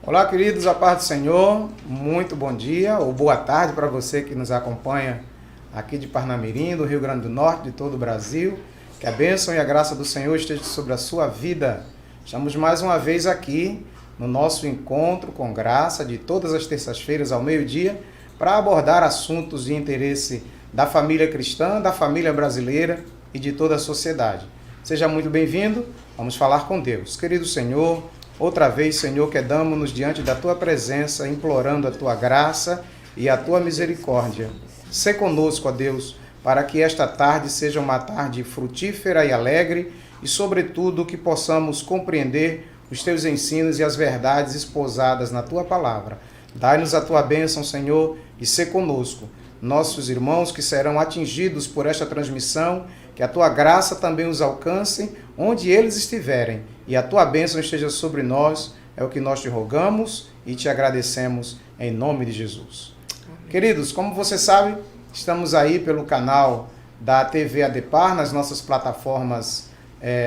Olá, queridos, a paz do Senhor, muito bom dia ou boa tarde para você que nos acompanha aqui de Parnamirim, do Rio Grande do Norte, de todo o Brasil. Que a bênção e a graça do Senhor esteja sobre a sua vida. Estamos mais uma vez aqui no nosso encontro com graça de todas as terças-feiras ao meio-dia para abordar assuntos de interesse da família cristã, da família brasileira e de toda a sociedade. Seja muito bem-vindo, vamos falar com Deus. Querido Senhor, outra vez, Senhor, quedamos-nos diante da Tua presença, implorando a Tua graça e a Tua misericórdia. Sê conosco, ó Deus, para que esta tarde seja uma tarde frutífera e alegre e, sobretudo, que possamos compreender os Teus ensinos e as verdades esposadas na Tua palavra. Dai-nos a Tua bênção, Senhor, e sê conosco. Nossos irmãos que serão atingidos por esta transmissão, que a Tua graça também os alcance onde eles estiverem, e a Tua bênção esteja sobre nós, é o que nós te rogamos e te agradecemos em nome de Jesus. Amém. Queridos, como você sabe, estamos aí pelo canal da TV ADEPAR, nas nossas plataformas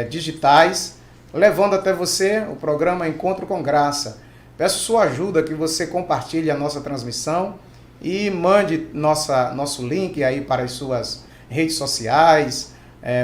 digitais, levando até você o programa Encontro com Graça. Peço sua ajuda, que você compartilhe a nossa transmissão e mande nosso link aí para as suas redes sociais,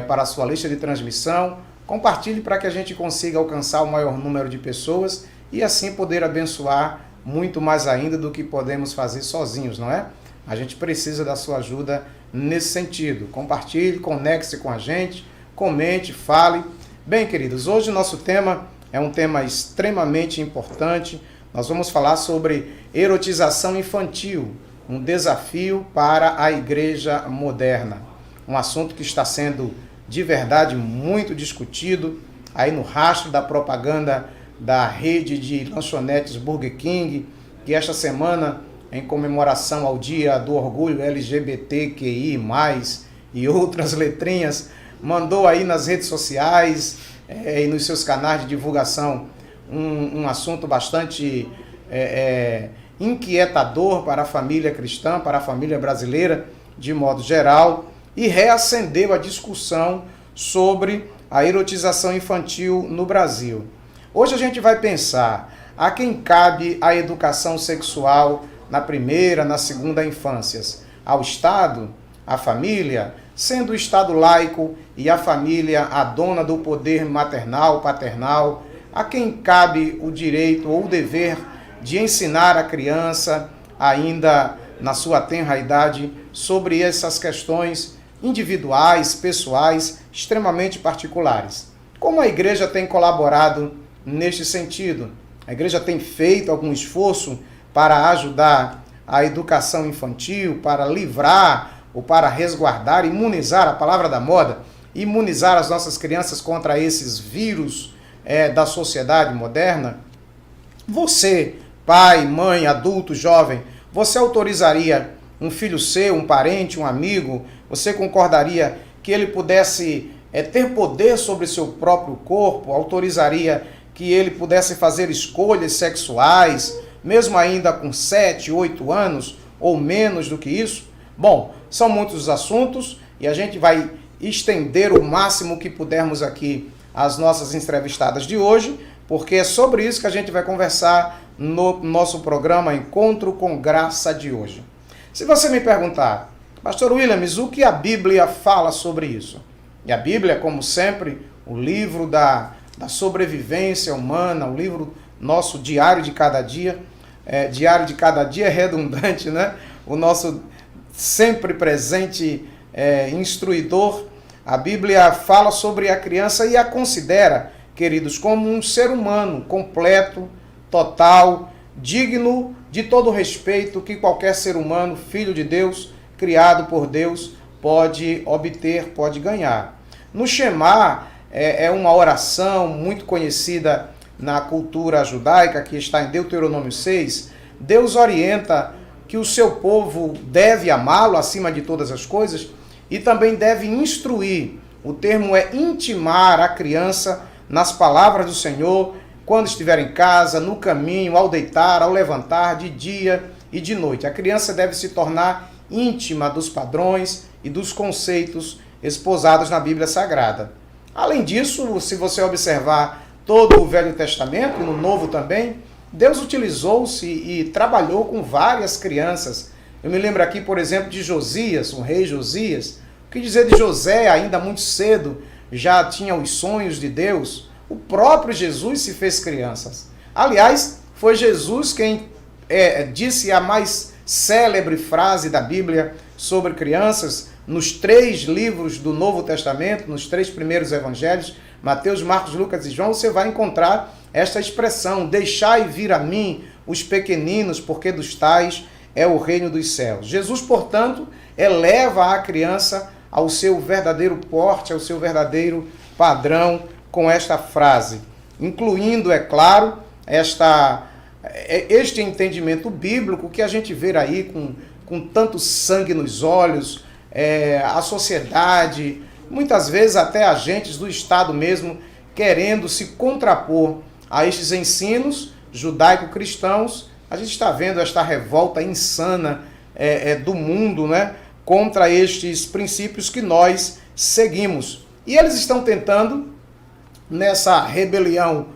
para a sua lista de transmissão. Compartilhe para que a gente consiga alcançar o maior número de pessoas e assim poder abençoar muito mais ainda do que podemos fazer sozinhos, não é? A gente precisa da sua ajuda nesse sentido. Compartilhe, conecte-se com a gente, comente, fale. Bem, queridos, hoje o nosso tema é um tema extremamente importante. Nós vamos falar sobre erotização infantil, um desafio para a igreja moderna. Um assunto que está sendo de verdade muito discutido aí no rastro da propaganda da rede de lanchonetes Burger King, que esta semana, em comemoração ao Dia do Orgulho LGBTQI+, e outras letrinhas, mandou aí nas redes sociais e nos seus canais de divulgação um assunto bastante inquietador para a família cristã, para a família brasileira de modo geral, e reacendeu a discussão sobre a erotização infantil no Brasil. Hoje a gente vai pensar a quem cabe a educação sexual na primeira, na segunda infâncias. Ao Estado, à família, sendo o Estado laico e a família a dona do poder maternal, paternal, a quem cabe o direito ou o dever de ensinar a criança, ainda na sua tenra idade, sobre essas questões individuais, pessoais, extremamente particulares. Como a igreja tem colaborado neste sentido? A igreja tem feito algum esforço para ajudar a educação infantil, para livrar ou para resguardar, imunizar, a palavra da moda, imunizar as nossas crianças contra esses vírus da sociedade moderna? Você, pai, mãe, adulto, jovem, você autorizaria um filho seu, um parente, um amigo, você concordaria que ele pudesse ter poder sobre seu próprio corpo? Autorizaria que ele pudesse fazer escolhas sexuais, mesmo ainda com 7, 8 anos ou menos do que isso? Bom, são muitos assuntos e a gente vai estender o máximo que pudermos aqui as nossas entrevistadas de hoje, porque é sobre isso que a gente vai conversar no nosso programa Encontro com Graça de hoje. Se você me perguntar, Pastor Williams, o que a Bíblia fala sobre isso? E a Bíblia, como sempre, o livro da sobrevivência humana, o livro nosso diário de cada dia. Diário de cada dia é redundante, né? O nosso sempre presente instruidor. A Bíblia fala sobre a criança e a considera queridos, como um ser humano completo, total, digno de todo o respeito que qualquer ser humano, filho de Deus, criado por Deus, pode obter, pode ganhar. No Shema é uma oração muito conhecida na cultura judaica, que está em Deuteronômio 6. Deus orienta que o seu povo deve amá-lo acima de todas as coisas e também deve instruir. O termo é intimar a criança nas palavras do Senhor, quando estiver em casa, no caminho, ao deitar, ao levantar, de dia e de noite. A criança deve se tornar íntima dos padrões e dos conceitos esposados na Bíblia Sagrada. Além disso, se você observar todo o Velho Testamento e no Novo também, Deus utilizou-se e trabalhou com várias crianças. Eu me lembro aqui, por exemplo, de Josias, o rei Josias. O que dizer de José, ainda muito cedo, já tinha os sonhos de Deus. O próprio Jesus se fez crianças. Aliás, foi Jesus quem disse a mais célebre frase da Bíblia sobre crianças, nos 3 livros do Novo Testamento, nos 3 primeiros evangelhos, Mateus, Marcos, Lucas e João, você vai encontrar esta expressão: deixai vir a mim os pequeninos, porque dos tais é o reino dos céus. Jesus, portanto, eleva a criança ao seu verdadeiro porte, ao seu verdadeiro padrão com esta frase, incluindo, é claro, este entendimento bíblico que a gente vê aí com tanto sangue nos olhos, a sociedade, muitas vezes até agentes do Estado mesmo, querendo se contrapor a estes ensinos judaico-cristãos. A gente está vendo esta revolta insana do mundo, né, contra estes princípios que nós seguimos. E eles estão tentando, nessa rebelião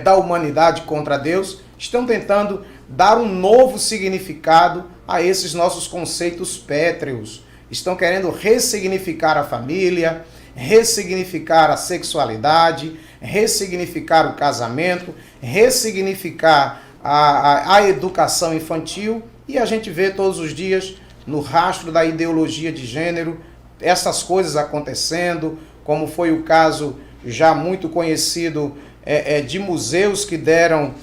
da humanidade contra Deus, estão tentando dar um novo significado a esses nossos conceitos pétreos. Estão querendo ressignificar a família, ressignificar a sexualidade, ressignificar o casamento, ressignificar a educação infantil, e a gente vê todos os dias no rastro da ideologia de gênero essas coisas acontecendo, como foi o caso já muito conhecido de museus que deram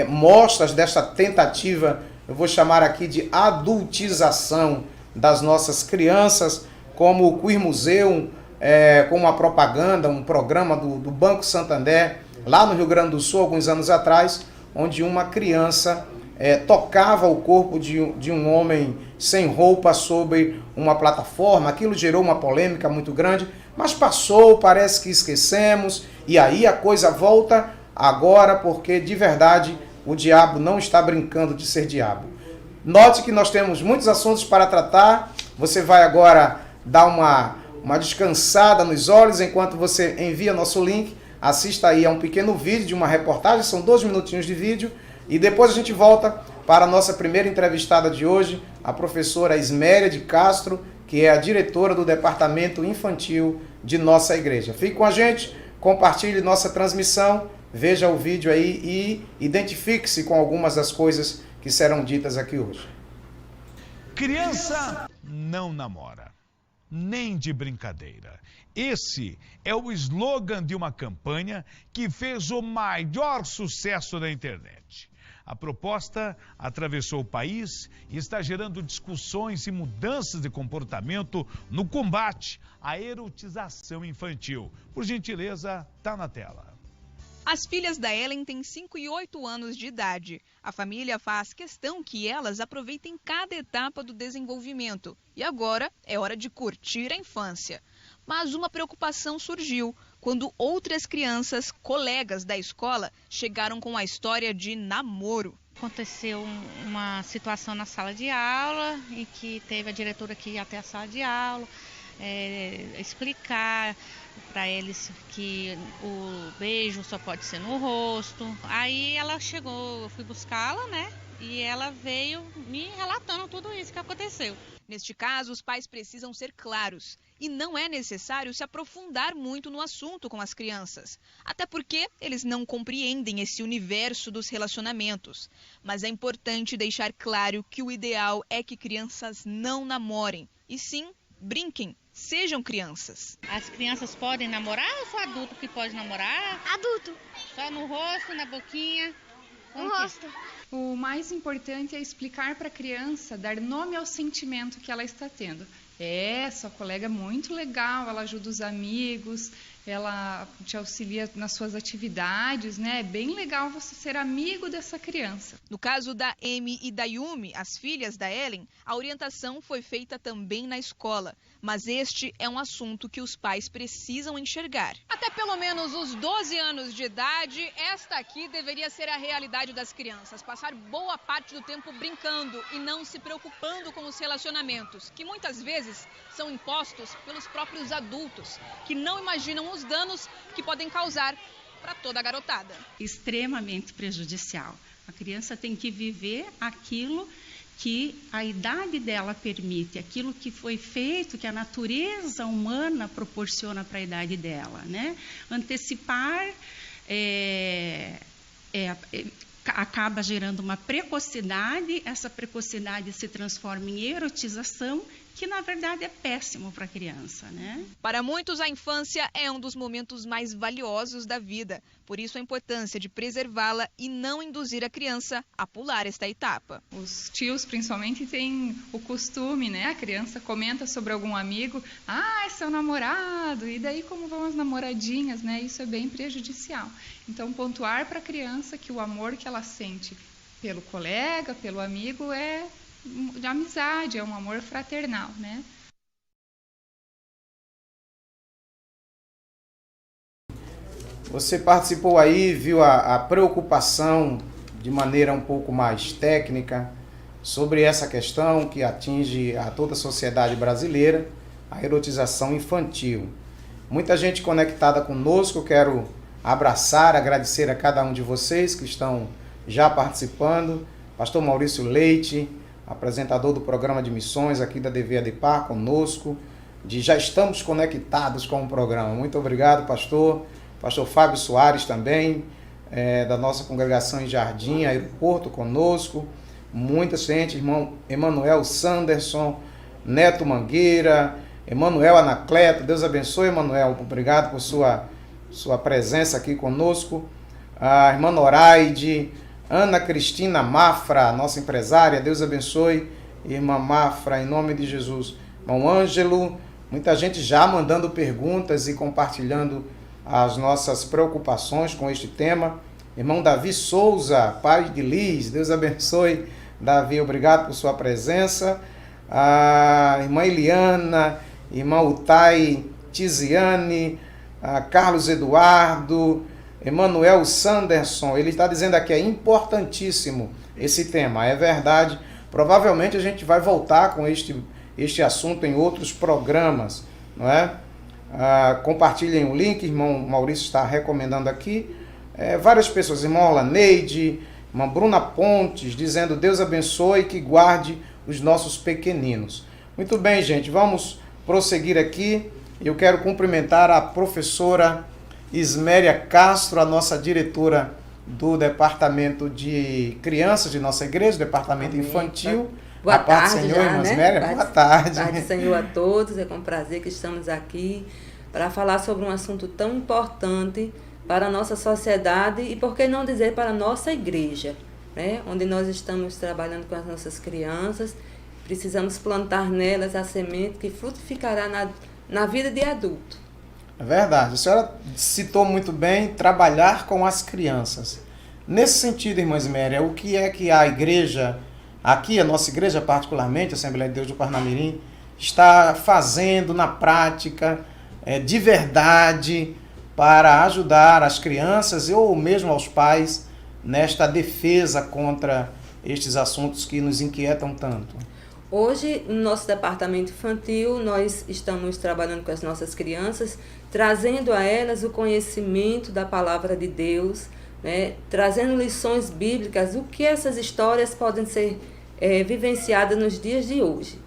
mostras desta tentativa, eu vou chamar aqui de adultização das nossas crianças, como o Queer Museum, com uma propaganda, um programa do Banco Santander, lá no Rio Grande do Sul, alguns anos atrás, onde uma criança tocava o corpo de um homem sem roupa sobre uma plataforma. Aquilo gerou uma polêmica muito grande, mas passou, parece que esquecemos, e aí a coisa volta agora, porque de verdade o diabo não está brincando de ser diabo. Note que nós temos muitos assuntos para tratar. Você vai agora dar uma descansada nos olhos enquanto você envia nosso link. Assista aí a um pequeno vídeo de uma reportagem, são 2 minutinhos de vídeo, e depois a gente volta para a nossa primeira entrevistada de hoje, a professora Isméria de Castro, que é a diretora do departamento infantil de nossa igreja. Fique com a gente, compartilhe nossa transmissão, veja o vídeo aí e identifique-se com algumas das coisas que serão ditas aqui hoje. Criança não namora, nem de brincadeira. Esse é o slogan de uma campanha que fez o maior sucesso na internet. A proposta atravessou o país e está gerando discussões e mudanças de comportamento no combate à erotização infantil. Por gentileza, tá na tela. As filhas da Ellen têm 5 e 8 anos de idade. A família faz questão que elas aproveitem cada etapa do desenvolvimento. E agora é hora de curtir a infância. Mas uma preocupação surgiu quando outras crianças, colegas da escola, chegaram com a história de namoro. Aconteceu uma situação na sala de aula, em que teve a diretora que ia até a sala de aula, explicar para eles que o beijo só pode ser no rosto. Aí ela chegou, eu fui buscá-la, né? E ela veio me relatando tudo isso que aconteceu. Neste caso, os pais precisam ser claros e não é necessário se aprofundar muito no assunto com as crianças, até porque eles não compreendem esse universo dos relacionamentos. Mas é importante deixar claro que o ideal é que crianças não namorem, e sim Brinquem, sejam crianças. As crianças podem namorar ou só adulto que pode namorar? Adulto. Só no rosto, na boquinha? No rosto. O mais importante é explicar para a criança, dar nome ao sentimento que ela está tendo. Sua colega é muito legal, ela ajuda os amigos, ela te auxilia nas suas atividades, né? É bem legal você ser amigo dessa criança. No caso da Amy e da Yumi, as filhas da Ellen, a orientação foi feita também na escola. Mas este é um assunto que os pais precisam enxergar. Até pelo menos os 12 anos de idade, esta aqui deveria ser a realidade das crianças. Passar boa parte do tempo brincando e não se preocupando com os relacionamentos, que muitas vezes são impostos pelos próprios adultos, que não imaginam os danos que podem causar para toda a garotada. Extremamente prejudicial. A criança tem que viver aquilo que a idade dela permite, aquilo que foi feito, que a natureza humana proporciona para a idade dela, né? Antecipar acaba gerando uma precocidade, essa precocidade se transforma em erotização, que na verdade é péssimo para a criança, né? Para muitos, a infância é um dos momentos mais valiosos da vida. Por isso, a importância de preservá-la e não induzir a criança a pular esta etapa. Os tios, principalmente, têm o costume, né? A criança comenta sobre algum amigo, é seu namorado, e daí como vão as namoradinhas, né? Isso é bem prejudicial. Então, pontuar para a criança que o amor que ela sente pelo colega, pelo amigo, é de amizade, é um amor fraternal, né? Você participou aí, viu a preocupação de maneira um pouco mais técnica sobre essa questão que atinge a toda a sociedade brasileira, a erotização infantil. Muita gente conectada conosco, quero abraçar, agradecer a cada um de vocês que estão já participando. Pastor Maurício Leite, apresentador do programa de missões aqui da DV Adepar, conosco, já estamos conectados com o programa. Muito obrigado, pastor. Pastor Fábio Soares também, da nossa congregação em Jardim, Aeroporto, conosco. Muita gente, irmão Emanuel Sanderson, Neto Mangueira, Emanuel Anacleto, Deus abençoe, Emanuel, obrigado por sua presença aqui conosco. A irmã Noraide, Ana Cristina Mafra, nossa empresária, Deus abençoe, irmã Mafra, em nome de Jesus. Irmão Ângelo, muita gente já mandando perguntas e compartilhando as nossas preocupações com este tema. Irmão Davi Souza, pai de Liz, Deus abençoe. Davi, obrigado por sua presença. A irmã Eliana, irmã Utai Tiziane, Carlos Eduardo, Emanuel Sanderson, ele está dizendo aqui, é importantíssimo esse tema, é verdade. Provavelmente a gente vai voltar com este assunto em outros programas, não é? Compartilhem o link, irmão Maurício está recomendando aqui. Várias pessoas, irmã Olaneide, irmã Bruna Pontes, dizendo Deus abençoe e que guarde os nossos pequeninos. Muito bem, gente, vamos prosseguir aqui. Eu quero cumprimentar a professora Isméria Castro, a nossa diretora do Departamento de Crianças de nossa igreja, Departamento Infantil. Boa tarde, Senhor, já, irmã né? Isméria. Boa tarde. Boa tarde, Senhor, a todos. É com prazer que estamos aqui para falar sobre um assunto tão importante para a nossa sociedade e, por que não dizer, para a nossa igreja, né? Onde nós estamos trabalhando com as nossas crianças. Precisamos plantar nelas a semente que frutificará na vida de adulto. É verdade. A senhora citou muito bem trabalhar com as crianças. Nesse sentido, irmã Isméria, o que é que a igreja, aqui a nossa igreja particularmente, a Assembleia de Deus do Parnamirim, está fazendo na prática, de verdade, para ajudar as crianças ou mesmo aos pais nesta defesa contra estes assuntos que nos inquietam tanto? Hoje, no nosso departamento infantil, nós estamos trabalhando com as nossas crianças, trazendo a elas o conhecimento da palavra de Deus, né? Trazendo lições bíblicas, o que essas histórias podem ser vivenciadas nos dias de hoje.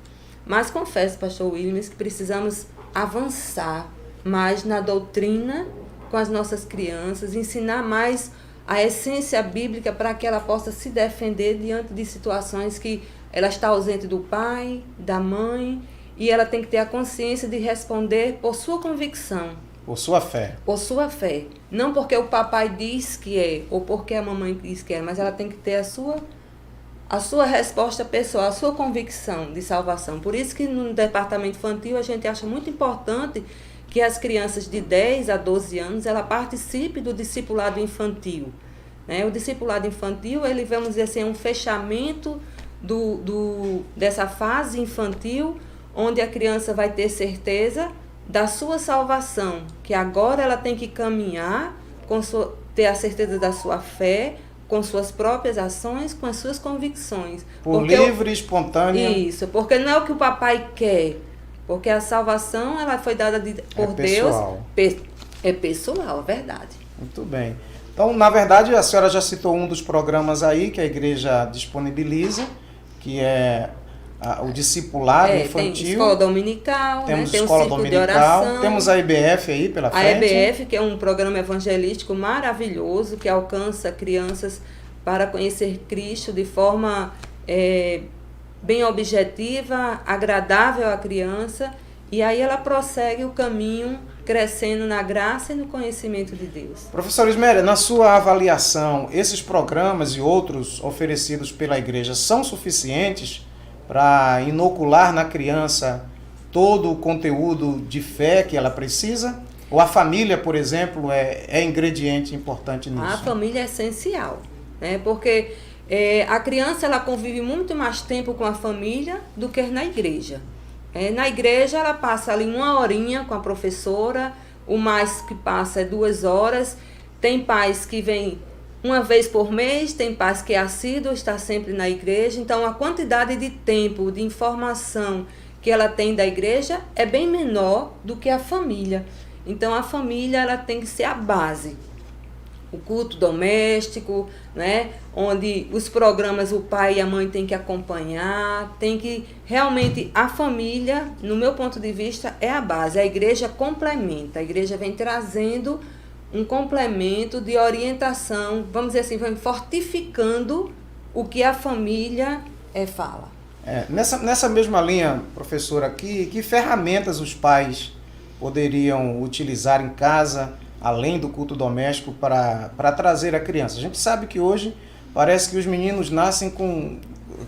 Mas confesso, pastor Williams, que precisamos avançar mais na doutrina com as nossas crianças, ensinar mais a essência bíblica para que ela possa se defender diante de situações que ela está ausente do pai, da mãe, e ela tem que ter a consciência de responder por sua convicção. Por sua fé. Por sua fé. Não porque o papai diz que é, ou porque a mamãe diz que é, mas ela tem que ter a sua resposta pessoal, a sua convicção de salvação. Por isso que no departamento infantil a gente acha muito importante que as crianças de 10 a 12 anos ela participe do discipulado infantil. Né? O discipulado infantil, ele, vamos dizer assim, é um fechamento dessa fase infantil, onde a criança vai ter certeza da sua salvação, que agora ela tem que caminhar, ter a certeza da sua fé, com suas próprias ações, com as suas convicções. Por livre e espontânea. Isso, porque não é o que o papai quer, porque a salvação ela foi dada por Deus. É pessoal, é verdade. Muito bem. Então, na verdade, a senhora já citou um dos programas aí que a igreja disponibiliza, que é o discipulado infantil. Tem escola dominical, temos tem escola um ciclo dominical, de oração. Temos a EBF aí pela frente. A EBF, que é um programa evangelístico maravilhoso, que alcança crianças para conhecer Cristo de forma bem objetiva, agradável à criança, e aí ela prossegue o caminho crescendo na graça e no conhecimento de Deus. Professora Ismélia, na sua avaliação, esses programas e outros oferecidos pela igreja são suficientes para inocular na criança todo o conteúdo de fé que ela precisa? Ou a família, por exemplo, é ingrediente importante nisso? A família é essencial, né? Porque a criança ela convive muito mais tempo com a família do que na igreja. Na igreja ela passa ali 1 horinha com a professora, o mais que passa é 2 horas. Tem pais que vêm 1 vez por mês, tem pais que é assíduo, está sempre na igreja. Então a quantidade de tempo, de informação que ela tem da igreja é bem menor do que a família. Então a família ela tem que ser a base. O culto doméstico, né? Onde os programas o pai e a mãe têm que acompanhar, tem que realmente a família, no meu ponto de vista, é a base. A igreja complementa, a igreja vem trazendo um complemento de orientação, vamos dizer assim, vem fortificando o que a família fala. Nessa mesma linha, professora, que ferramentas os pais poderiam utilizar em casa, além do culto doméstico, para trazer a criança? A gente sabe que hoje parece que os meninos nascem com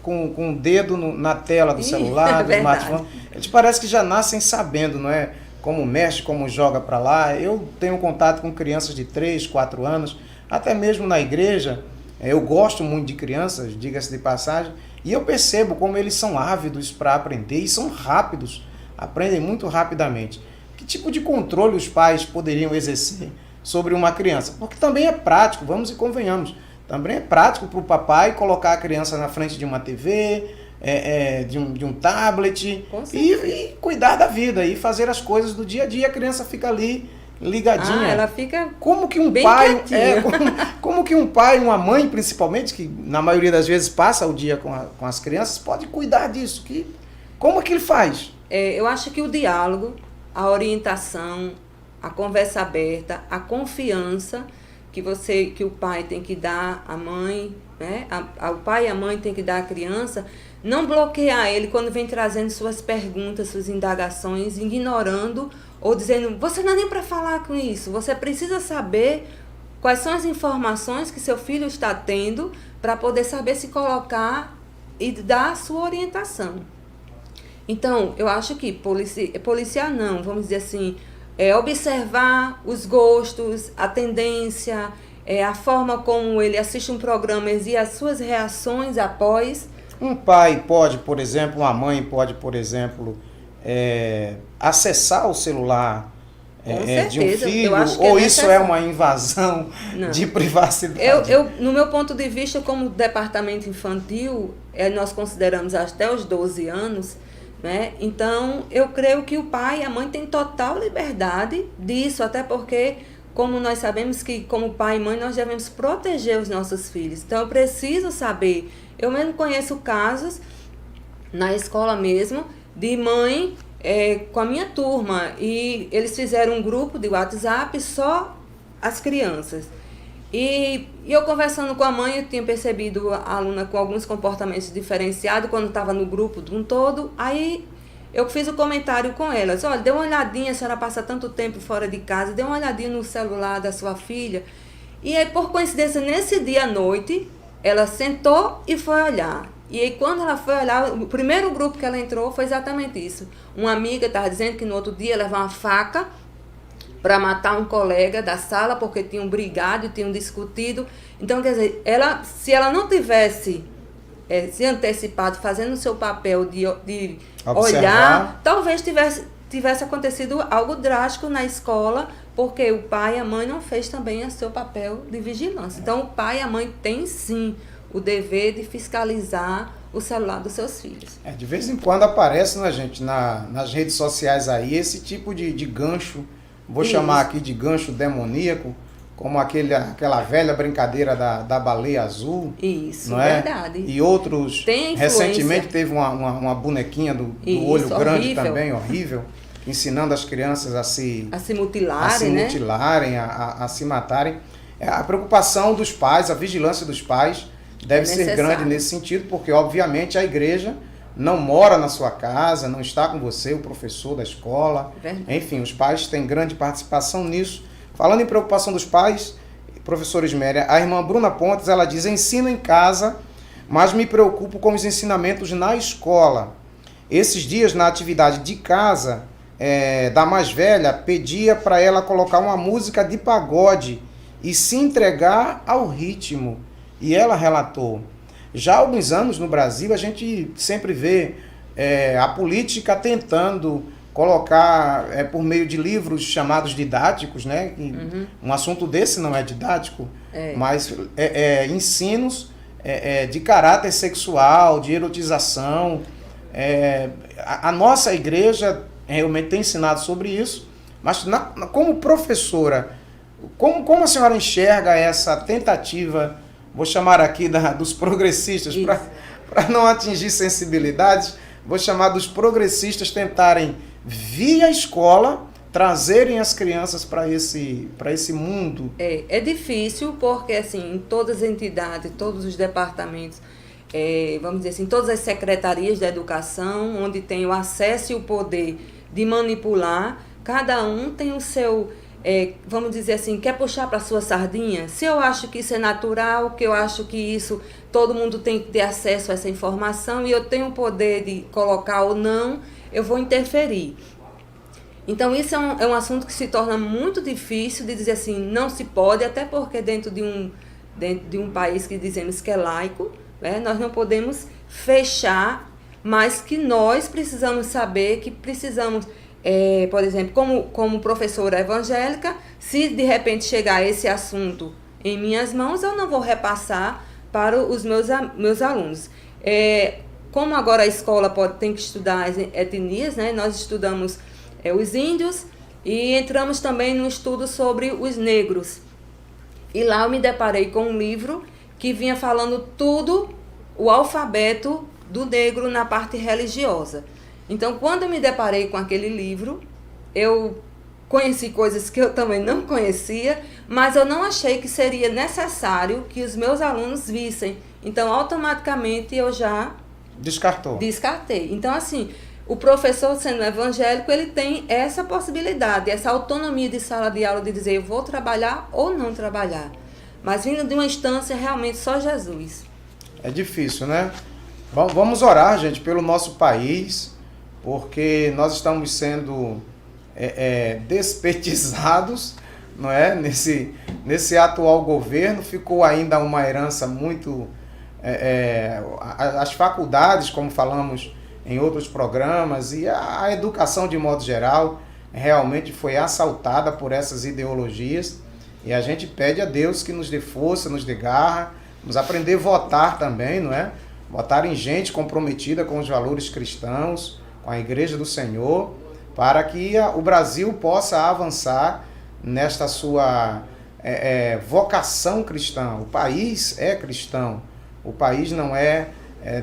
o dedo na tela do celular, do smartphone. Eles parece que já nascem sabendo, não é? Como mexe, como joga para lá. Eu tenho contato com crianças de 3, 4 anos, até mesmo na igreja. Eu gosto muito de crianças, diga-se de passagem, e eu percebo como eles são ávidos para aprender e são rápidos, aprendem muito rapidamente. Que tipo de controle os pais poderiam exercer sobre uma criança? Porque também é prático, vamos e convenhamos, também é prático para o papai colocar a criança na frente de uma TV, de um tablet e cuidar da vida e fazer as coisas do dia a dia. A criança fica ali ligadinha. Ela fica como que um bem pai, como que um pai, uma mãe principalmente, que na maioria das vezes passa o dia com as crianças, pode cuidar disso? Como que ele faz? Eu acho que o diálogo, a orientação, a conversa aberta, a confiança que o pai tem que dar à mãe, né? O pai e a mãe tem que dar à criança, não bloquear ele quando vem trazendo suas perguntas, suas indagações, ignorando ou dizendo, você não é nem para falar com isso, você precisa saber quais são as informações que seu filho está tendo para poder saber se colocar e dar a sua orientação. Então, eu acho que policiar não, vamos dizer assim, observar os gostos, a tendência, a forma como ele assiste um programa e as suas reações após. Um pai pode, por exemplo, uma mãe pode, por exemplo, acessar o celular de um filho, ou isso é uma invasão de privacidade? No meu ponto de vista, como departamento infantil, nós consideramos até os 12 anos, né? Então, eu creio que o pai e a mãe têm total liberdade disso, até porque, como nós sabemos que, como pai e mãe, nós devemos proteger os nossos filhos. Então, eu preciso saber. Eu mesmo conheço casos, na escola mesmo, de mãe com a minha turma, e eles fizeram um grupo de WhatsApp só as crianças. E eu conversando com a mãe, eu tinha percebido a aluna com alguns comportamentos diferenciados quando estava no grupo de um todo. Aí eu fiz o comentário com elas. Olha, dê uma olhadinha, a senhora passa tanto tempo fora de casa, dê uma olhadinha no celular da sua filha. E aí, por coincidência, nesse dia à noite, ela sentou e foi olhar. E aí, quando ela foi olhar, o primeiro grupo que ela entrou foi exatamente isso. Uma amiga estava dizendo que no outro dia ela levou uma faca para matar um colega da sala, porque tinham brigado e tinham discutido. Então, quer dizer, se ela não tivesse se antecipado, fazendo o seu papel de olhar, talvez tivesse acontecido algo drástico na escola, porque o pai e a mãe não fez também o seu papel de vigilância. Então, o pai e a mãe têm, sim, o dever de fiscalizar o celular dos seus filhos. De vez em quando aparece, né, gente, nas redes sociais aí, esse tipo de gancho, vou chamar aqui de gancho demoníaco, como aquela velha brincadeira da baleia azul. Isso, não verdade. E outros, recentemente teve uma bonequinha do olho grande horrível. Também, horrível, ensinando as crianças a se mutilarem, a se matarem. A preocupação dos pais, a vigilância dos pais deve ser grande nesse sentido, porque obviamente a igreja não mora na sua casa, não está com você, o professor da escola. Verdade. Enfim, os pais têm grande participação nisso. Falando em preocupação dos pais, professora Isméria, a irmã Bruna Pontes, ela diz: ensino em casa, mas me preocupo com os ensinamentos na escola. Esses dias, na atividade de casa da mais velha, pedia para ela colocar uma música de pagode e se entregar ao ritmo. E ela relatou: já há alguns anos no Brasil, a gente sempre vê a política tentando colocar por meio de livros chamados didáticos, né? Um assunto desse não é didático, mas ensinos de caráter sexual, de erotização. A nossa igreja realmente tem ensinado sobre isso, mas como professora, como a senhora enxerga essa tentativa, vou chamar aqui dos progressistas, para não atingir sensibilidades, vou chamar dos progressistas tentarem, via escola, trazerem as crianças para esse mundo? É difícil, porque assim, em todas as entidades, todos os departamentos, vamos dizer assim, todas as secretarias da educação, onde tem o acesso e o poder de manipular, cada um tem o seu, vamos dizer assim, quer puxar para a sua sardinha. Se eu acho que isso é natural, que eu acho que isso, todo mundo tem que ter acesso a essa informação e eu tenho o poder de colocar ou não, eu vou interferir. Então, isso é um assunto que se torna muito difícil de dizer assim, não se pode, até porque dentro de um país que dizemos que é laico, né, nós não podemos fechar, mas que nós precisamos saber que precisamos, por exemplo, como professora evangélica, se de repente chegar esse assunto em minhas mãos, eu não vou repassar para os meus alunos. Como agora a escola tem que estudar as etnias, né? Nós estudamos os índios e entramos também no estudo sobre os negros. E lá eu me deparei com um livro que vinha falando tudo, o alfabeto do negro na parte religiosa. Então, quando eu me deparei com aquele livro, eu conheci coisas que eu também não conhecia, mas eu não achei que seria necessário que os meus alunos vissem. Então, automaticamente, eu já descartei. Então, assim, o professor, sendo evangélico, ele tem essa possibilidade, essa autonomia de sala de aula de dizer eu vou trabalhar ou não trabalhar. Mas vindo de uma instância, realmente, só Jesus. É difícil, né? Vamos orar, gente, pelo nosso país, porque nós estamos sendo despetizados, não é? Nesse atual governo. Ficou ainda uma herança muito... as faculdades, como falamos em outros programas, e a educação de modo geral realmente foi assaltada por essas ideologias, e a gente pede a Deus que nos dê força, nos dê garra, vamos aprender a votar também, não é? Votar em gente comprometida com os valores cristãos, com a Igreja do Senhor, para que o Brasil possa avançar nesta sua vocação cristã. O país é cristão, o país não é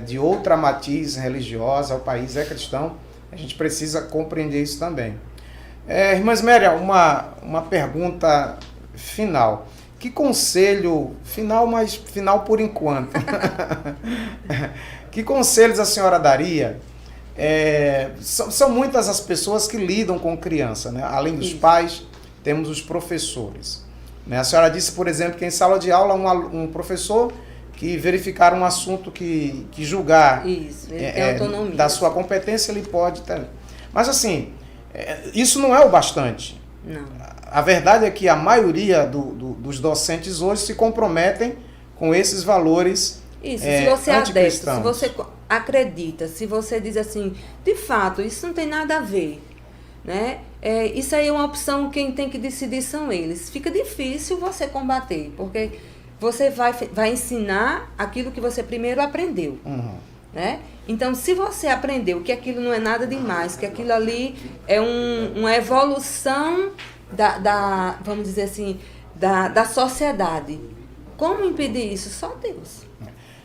de outra matiz religiosa, o país é cristão, a gente precisa compreender isso também. Irmã Isméria, uma pergunta final. Que conselho, final, mas final por enquanto, que conselhos a senhora daria são muitas as pessoas que lidam com criança, né? Além dos pais, temos os professores. Né? A senhora disse, por exemplo, que em sala de aula um professor que verificar um assunto que julgar Isso, ele tem autonomia. Da sua competência, ele pode ter. Mas assim, isso não é o bastante. Não. A verdade é que a maioria dos docentes hoje se comprometem com esses valores se você adepta, se você acredita, se você diz assim, de fato, isso não tem nada a ver, né? Isso aí é uma opção, quem tem que decidir são eles. Fica difícil você combater, porque você vai ensinar aquilo que você primeiro aprendeu. Né? Então, se você aprendeu que aquilo não é nada demais, que aquilo ali é uma evolução vamos dizer assim, da sociedade, como impedir isso? Só Deus.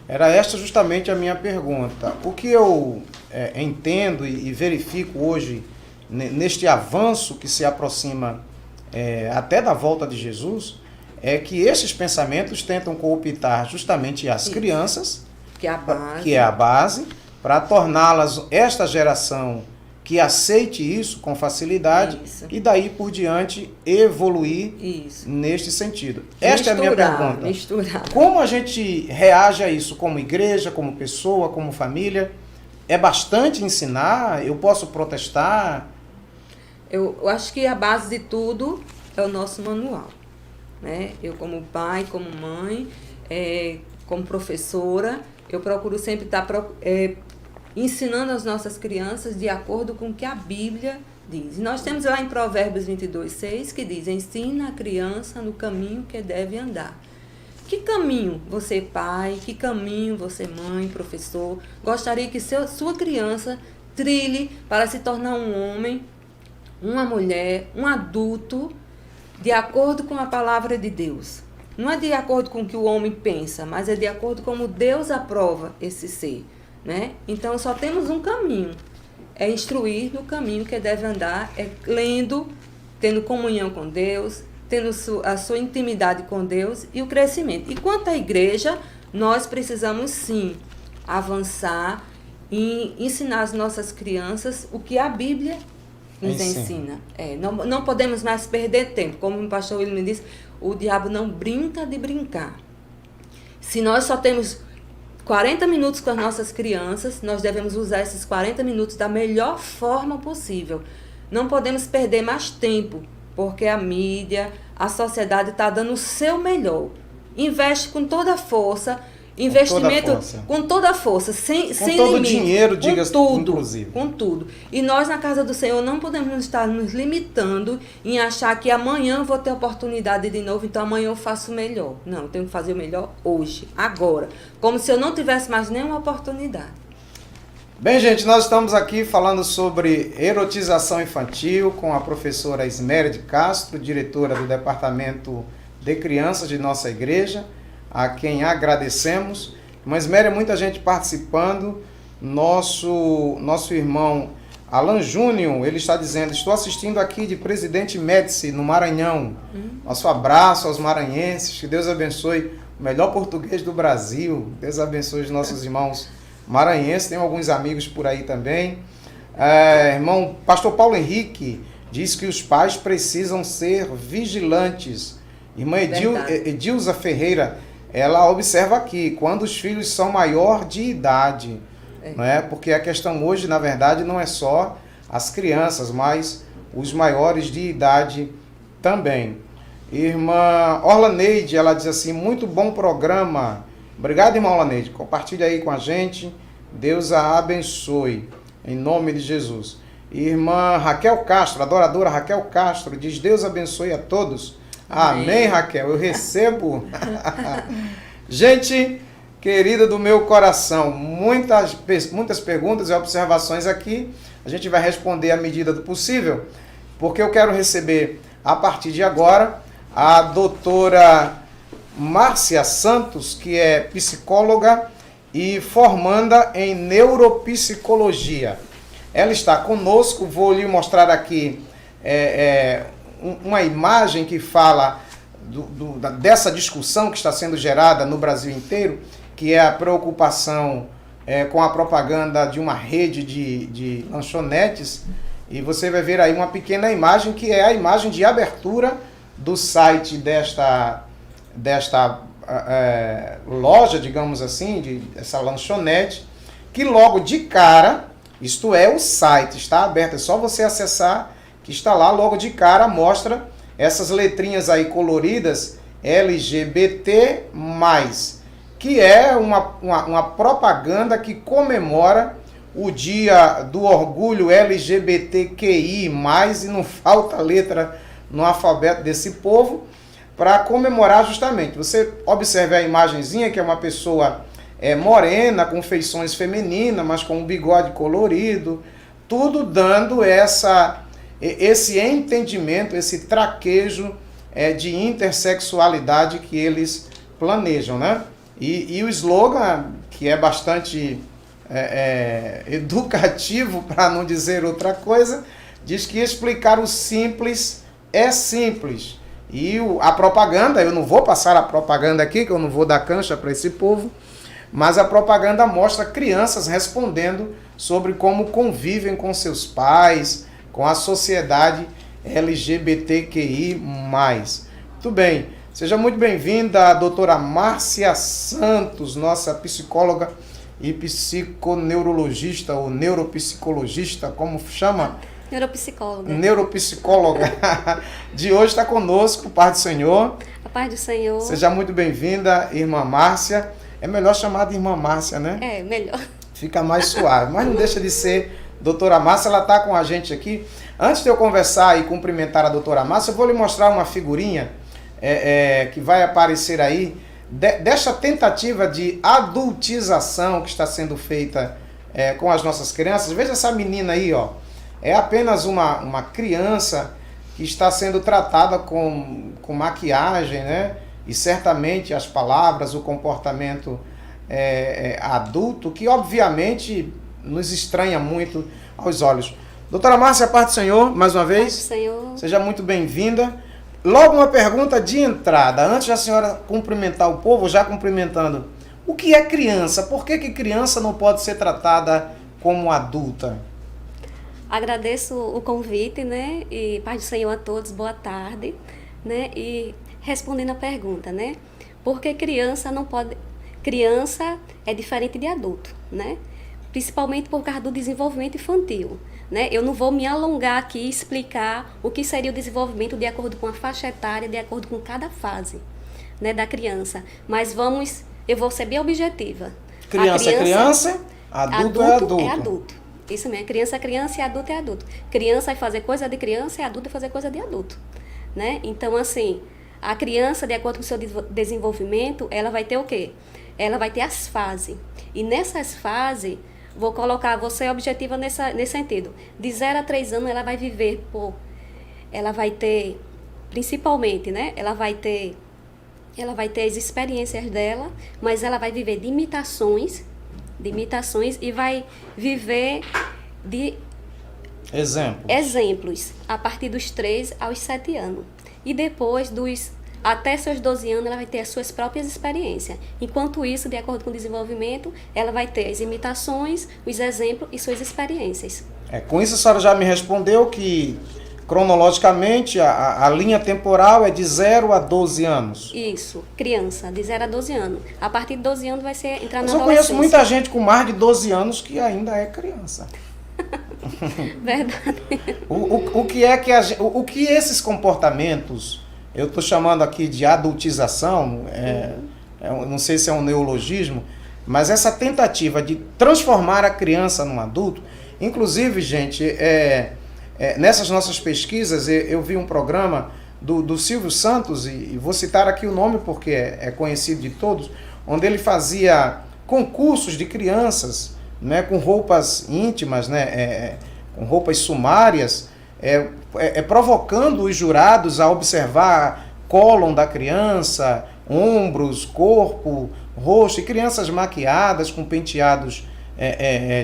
Era esta justamente a minha pergunta. O que eu entendo e verifico hoje neste avanço que se aproxima até da volta de Jesus, é que esses pensamentos tentam cooptar justamente as crianças, que é a base, para torná-las, esta geração que aceite isso com facilidade e daí por diante evoluir neste sentido. Esta é a minha pergunta. Como a gente reage a isso como igreja, como pessoa, como família? É bastante ensinar? Eu posso protestar? Eu acho que a base de tudo é o nosso manual. Né? Eu como pai, como mãe, como professora, eu procuro sempre estar ensinando as nossas crianças de acordo com o que a Bíblia diz. E nós temos lá em Provérbios 22:6 que diz: ensina a criança no caminho que deve andar. Que caminho você, pai, que caminho você, mãe, professor, gostaria que sua criança trilhe para se tornar um homem, uma mulher, um adulto, de acordo com a palavra de Deus? Não é de acordo com o que o homem pensa, mas é de acordo com como Deus aprova esse ser. Né? Então, só temos um caminho. É instruir no caminho que deve andar, lendo, tendo comunhão com Deus, tendo a sua intimidade com Deus e o crescimento. E quanto à igreja, nós precisamos sim avançar e ensinar às nossas crianças o que a Bíblia nos ensina. Não podemos mais perder tempo. Como o pastor William me disse, o diabo não brinca de brincar. Se nós só temos 40 minutos com as nossas crianças, nós devemos usar esses 40 minutos da melhor forma possível. Não podemos perder mais tempo, porque a mídia, a sociedade está dando o seu melhor. Investe com toda a força, investimento com toda a força, sem todo limite, dinheiro, diga tudo, inclusive. Com tudo. E nós, na casa do Senhor, não podemos estar nos limitando em achar que amanhã vou ter oportunidade de novo, então amanhã eu faço melhor. Não, eu tenho que fazer o melhor hoje, agora. Como se eu não tivesse mais nenhuma oportunidade. Bem, gente, nós estamos aqui falando sobre erotização infantil com a professora Isméria de Castro, diretora do Departamento de Crianças de nossa igreja, a quem agradecemos. Mas, Isméria, muita gente participando. Nosso irmão Alan Júnior, ele está dizendo: estou assistindo aqui de Presidente Médici, no Maranhão. Nosso abraço aos maranhenses, que Deus abençoe o melhor português do Brasil. Deus abençoe os nossos irmãos maranhenses, tem alguns amigos por aí também. Irmão Pastor Paulo Henrique diz que os pais precisam ser vigilantes. Irmã Edilza Ferreira, ela observa aqui, quando os filhos são maior de idade, não é? Porque a questão hoje, na verdade, não é só as crianças, mas os maiores de idade também. Irmã Orla Neide, ela diz assim: muito bom programa. Obrigado, irmã Orla Neide. Compartilha aí com a gente. Deus a abençoe, em nome de Jesus. Irmã Raquel Castro, adoradora Raquel Castro, diz: Deus abençoe a todos. Amém, Raquel, eu recebo. Gente querida do meu coração, muitas perguntas e observações aqui. A gente vai responder à medida do possível, porque eu quero receber, a partir de agora, a doutora Márcia Santos, que é psicóloga e formanda em neuropsicologia. Ela está conosco, vou lhe mostrar aqui uma imagem que fala dessa discussão que está sendo gerada no Brasil inteiro, que é a preocupação com a propaganda de uma rede de lanchonetes, e você vai ver aí uma pequena imagem, que é a imagem de abertura do site desta loja, digamos assim, essa lanchonete, que logo de cara, isto é, o site está aberto, é só você acessar, que está lá, logo de cara mostra essas letrinhas aí coloridas, LGBT+, que é uma propaganda que comemora o dia do orgulho LGBTQI+, e não falta letra no alfabeto desse povo, para comemorar justamente. Você observe a imagenzinha, que é uma pessoa morena, com feições femininas, mas com um bigode colorido, tudo dando esse entendimento, esse traquejo de intersexualidade que eles planejam, né? E o slogan, que é bastante educativo, para não dizer outra coisa, diz que explicar o simples é simples. E a propaganda, eu não vou passar a propaganda aqui, que eu não vou dar cancha para esse povo, mas a propaganda mostra crianças respondendo sobre como convivem com seus pais, com a sociedade LGBTQI+. Muito bem, seja muito bem-vinda a doutora Márcia Santos, nossa psicóloga e psiconeurologista, ou neuropsicologista, como chama? Neuropsicóloga. Neuropsicóloga de hoje está conosco, paz do Senhor. A paz do Senhor. Seja muito bem-vinda, irmã Márcia. É melhor chamar de irmã Márcia, né? É, melhor. Fica mais suave, mas não deixa de ser doutora Márcia, ela está com a gente aqui. Antes de eu conversar e cumprimentar a doutora Márcia, eu vou lhe mostrar uma figurinha que vai aparecer aí, desta tentativa de adultização que está sendo feita com as nossas crianças. Veja essa menina aí, ó. É apenas uma criança que está sendo tratada com maquiagem, né? E certamente as palavras, o comportamento adulto, que obviamente nos estranha muito aos olhos. Doutora Márcia, paz do Senhor, mais uma vez. Paz do Senhor. Seja muito bem-vinda. Logo uma pergunta de entrada, antes da senhora cumprimentar o povo, já cumprimentando. O que é criança? Por que criança não pode ser tratada como adulta? Agradeço o convite, né? E paz do Senhor a todos, boa tarde, né? E respondendo a pergunta, né? Por que criança não pode... Criança é diferente de adulto, né? Principalmente por causa do desenvolvimento infantil, né? Eu não vou me alongar aqui e explicar o que seria o desenvolvimento de acordo com a faixa etária, de acordo com cada fase, né, da criança. Mas eu vou ser bem objetiva. Criança é criança, adulto é adulto. É adulto. Isso mesmo, criança é criança e adulto é adulto. Criança vai fazer coisa de criança e adulto vai fazer coisa de adulto, né? Então, assim, a criança, de acordo com o seu desenvolvimento, ela vai ter o quê? Ela vai ter as fases. E nessas fases, vou colocar você objetiva nesse sentido. De 0 a 3 anos, ela vai viver ela vai ter, principalmente, né? Ela vai ter as experiências dela, mas ela vai viver de imitações e vai viver de exemplos a partir dos 3 aos 7 anos. E depois até seus 12 anos ela vai ter as suas próprias experiências. Enquanto isso, de acordo com o desenvolvimento, ela vai ter as imitações, os exemplos e suas experiências. Com isso a senhora já me respondeu que cronologicamente a linha temporal é de 0 a 12 anos. Isso, criança, de 0 a 12 anos. A partir de 12 anos vai entrar na adolescência. Eu conheço muita gente com mais de 12 anos que ainda é criança. Verdade. O que esses comportamentos, eu estou chamando aqui de adultização, não sei se é um neologismo, mas essa tentativa de transformar a criança num adulto, inclusive, gente, nessas nossas pesquisas, eu vi um programa do Silvio Santos, e vou citar aqui o nome porque é conhecido de todos, onde ele fazia concursos de crianças, né, com roupas íntimas, né, com roupas sumárias, provocando os jurados a observar cólon da criança, ombros, corpo, rosto, e crianças maquiadas com penteados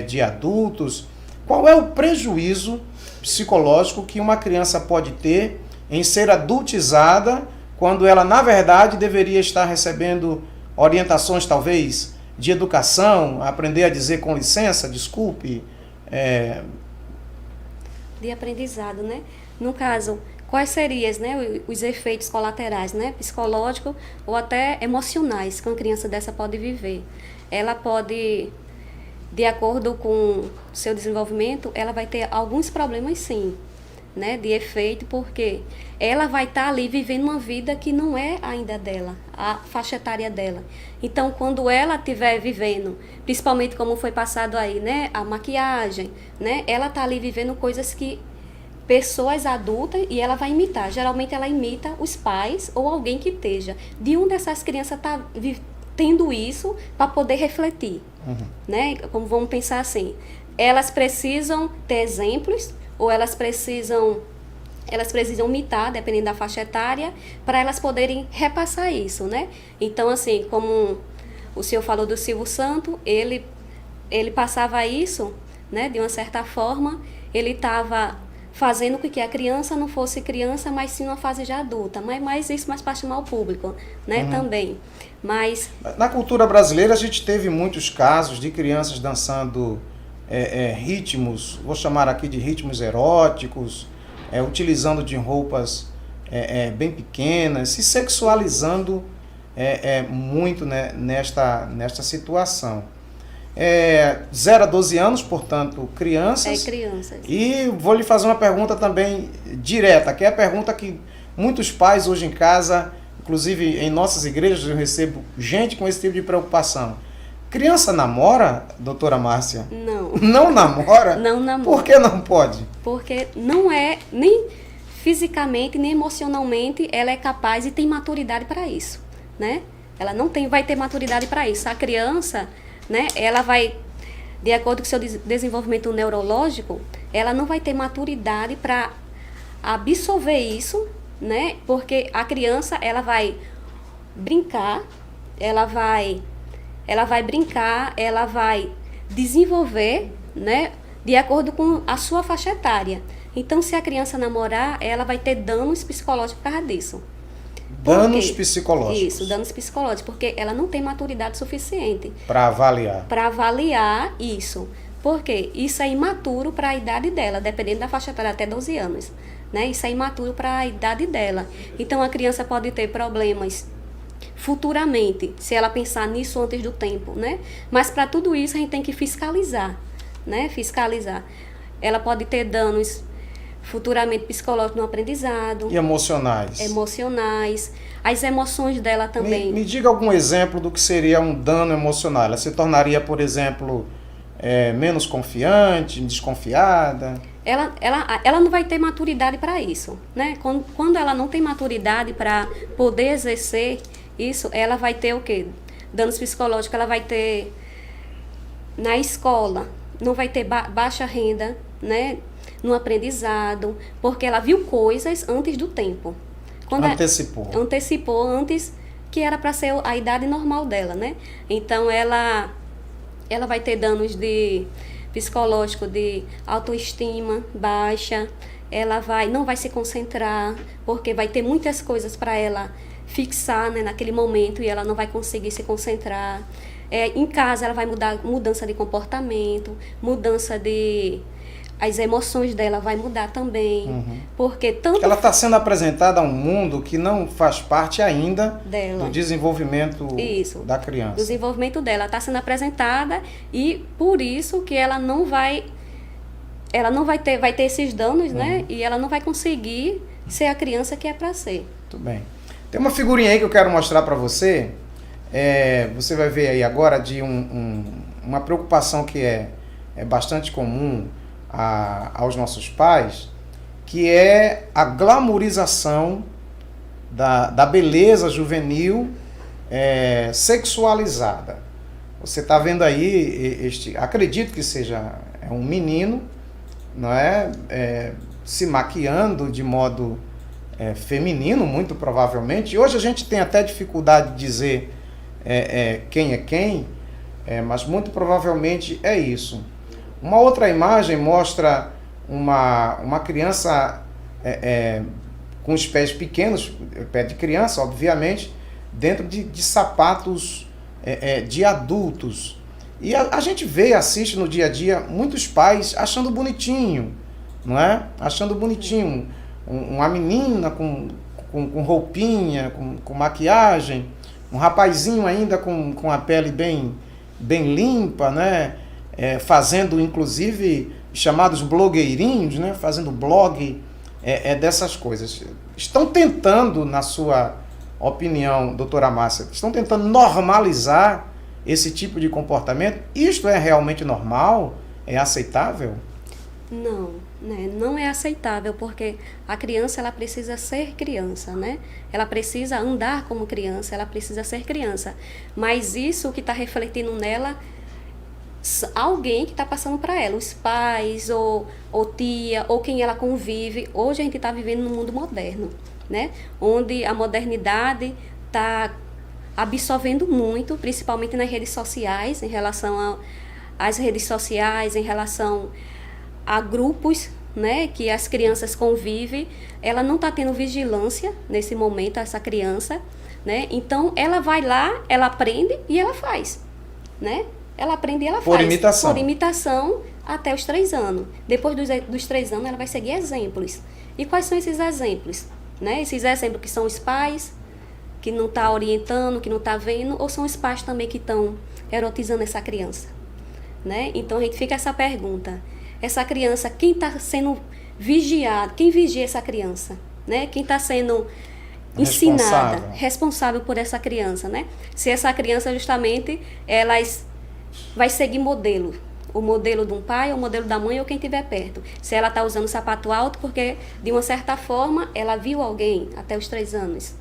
de adultos. Qual é o prejuízo psicológico que uma criança pode ter em ser adultizada quando ela, na verdade, deveria estar recebendo orientações, talvez, de educação, aprender a dizer com licença, desculpe? De aprendizado, né? No caso, quais seriam, né, os efeitos colaterais, né, psicológicos ou até emocionais que uma criança dessa pode viver? Ela pode, de acordo com o seu desenvolvimento, ela vai ter alguns problemas sim, né, de efeito, porque ela vai estar ali vivendo uma vida que não é ainda dela, a faixa etária dela. Então, quando ela estiver vivendo, principalmente como foi passado aí, né, a maquiagem, né, ela está ali vivendo coisas que pessoas adultas e ela vai imitar. Geralmente ela imita os pais ou alguém que esteja. De onde essas crianças estão tendo isso para poder refletir, né? Como vamos pensar assim, elas precisam ter exemplos ou elas precisam imitar, dependendo da faixa etária, para elas poderem repassar isso, né? Então, assim, como o senhor falou do Silvio Santos, ele passava isso, né? De uma certa forma, ele estava fazendo com que a criança não fosse criança, mas sim uma fase já adulta. Mas isso mais para chamar o público, né? Também. Mas na cultura brasileira, a gente teve muitos casos de crianças dançando ritmos, vou chamar aqui de ritmos eróticos, utilizando de roupas bem pequenas, se sexualizando muito, né, nesta situação. 0 a 12 anos, portanto, crianças. Crianças. E vou lhe fazer uma pergunta também direta, que é a pergunta que muitos pais hoje em casa, inclusive em nossas igrejas, eu recebo gente com esse tipo de preocupação. Criança namora, doutora Márcia? Não. Não namora? Não namora. Por que não pode? Porque não é, nem fisicamente, nem emocionalmente, ela é capaz e tem maturidade para isso, né? Ela não vai ter maturidade para isso. A criança, né, ela vai, de acordo com o seu desenvolvimento neurológico, ela não vai ter maturidade para absorver isso, né? Porque a criança, ela vai brincar, ela vai brincar, ela vai desenvolver, né, de acordo com a sua faixa etária. Então, se a criança namorar, ela vai ter danos psicológicos por causa disso. Danos psicológicos. Isso, danos psicológicos, porque ela não tem maturidade suficiente para avaliar. Para avaliar isso. Porque isso é imaturo para a idade dela, dependendo da faixa etária, até 12 anos. Né? Isso é imaturo para a idade dela. Então, a criança pode ter problemas futuramente, se ela pensar nisso antes do tempo, né? Mas para tudo isso a gente tem que fiscalizar, né? Fiscalizar. Ela pode ter danos futuramente psicológicos no aprendizado. E emocionais. Emocionais. As emoções dela também. Me diga algum exemplo do que seria um dano emocional. Ela se tornaria, por exemplo, menos confiante, desconfiada? Ela não vai ter maturidade para isso, né? Quando ela não tem maturidade para poder exercer isso, ela vai ter o quê? Danos psicológicos, ela vai ter na escola, não vai ter baixa renda, né? No aprendizado, porque ela viu coisas antes do tempo. Antecipou antes que era para ser a idade normal dela, né? Então ela vai ter danos de psicológico, de autoestima baixa, ela não vai se concentrar, porque vai ter muitas coisas para ela fixar, né, naquele momento, e ela não vai conseguir se concentrar. Em casa ela vai mudança de comportamento, as emoções dela vai mudar também, porque tanto ela está sendo apresentada a um mundo que não faz parte ainda dela, do desenvolvimento da criança. Do desenvolvimento dela está sendo apresentada, e por isso que ela não vai ter esses danos, né? E ela não vai conseguir ser a criança que é para ser. Muito bem. Tem uma figurinha aí que eu quero mostrar para você. Você vai ver aí agora de uma preocupação que é bastante comum aos nossos pais, que é a glamorização da beleza juvenil sexualizada. Você está vendo aí, acredito que seja um menino, não é? Se maquiando de modo feminino, muito provavelmente. E hoje a gente tem até dificuldade de dizer quem é quem, mas muito provavelmente é isso. Uma outra imagem mostra uma criança com os pés pequenos, pé de criança, obviamente, dentro de sapatos de adultos. E a gente vê, assiste no dia a dia, muitos pais achando bonitinho, não é? Achando bonitinho uma menina com roupinha, com maquiagem, um rapazinho ainda com a pele bem limpa, né? Fazendo, inclusive, chamados blogueirinhos, né? Fazendo blog dessas coisas. Estão tentando, na sua opinião, doutora Márcia, estão tentando normalizar esse tipo de comportamento? Isto é realmente normal? É aceitável? Não, né? Não é aceitável, porque a criança, ela precisa ser criança, né? Ela precisa andar como criança, ela precisa ser criança. Mas isso que está refletindo nela, alguém que está passando para ela, os pais, ou tia, ou quem ela convive. Hoje a gente está vivendo num mundo moderno, né? Onde a modernidade está absorvendo muito, principalmente nas redes sociais, em relação às redes sociais, em relação a grupos, né, que as crianças convivem. Ela não está tendo vigilância nesse momento, essa criança, né? Então ela vai lá, ela aprende e ela faz, né? Ela aprende e ela por faz. Imitação. Por imitação até os 3 anos. Depois dos 3 anos, ela vai seguir exemplos. E quais são esses exemplos? Né? Esses exemplos que são os pais, que não estão orientando, que não estão vendo, ou são os pais também que estão erotizando essa criança? Né? Então a gente fica essa pergunta. Essa criança, quem está sendo vigiado? Quem vigia essa criança? Né? Quem está sendo ensinada, responsável por essa criança? Né? Se essa criança justamente vai seguir modelo, o modelo de um pai, o modelo da mãe ou quem estiver perto. Se ela está usando sapato alto, porque de uma certa forma ela viu alguém até os 3 anos.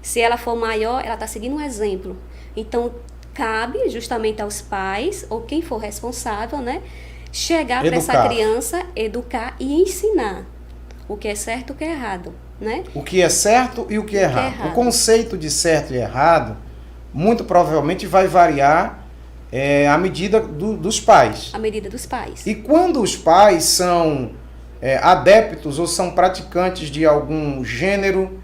Se ela for maior, ela está seguindo um exemplo. Então, cabe justamente aos pais, ou quem for responsável, né, chegar para essa criança, educar e ensinar o que é certo e o que é errado. Né? O que é certo e o que é errado. O conceito de certo e errado, muito provavelmente vai variar à medida dos pais. À medida dos pais. E quando os pais são adeptos ou são praticantes de algum gênero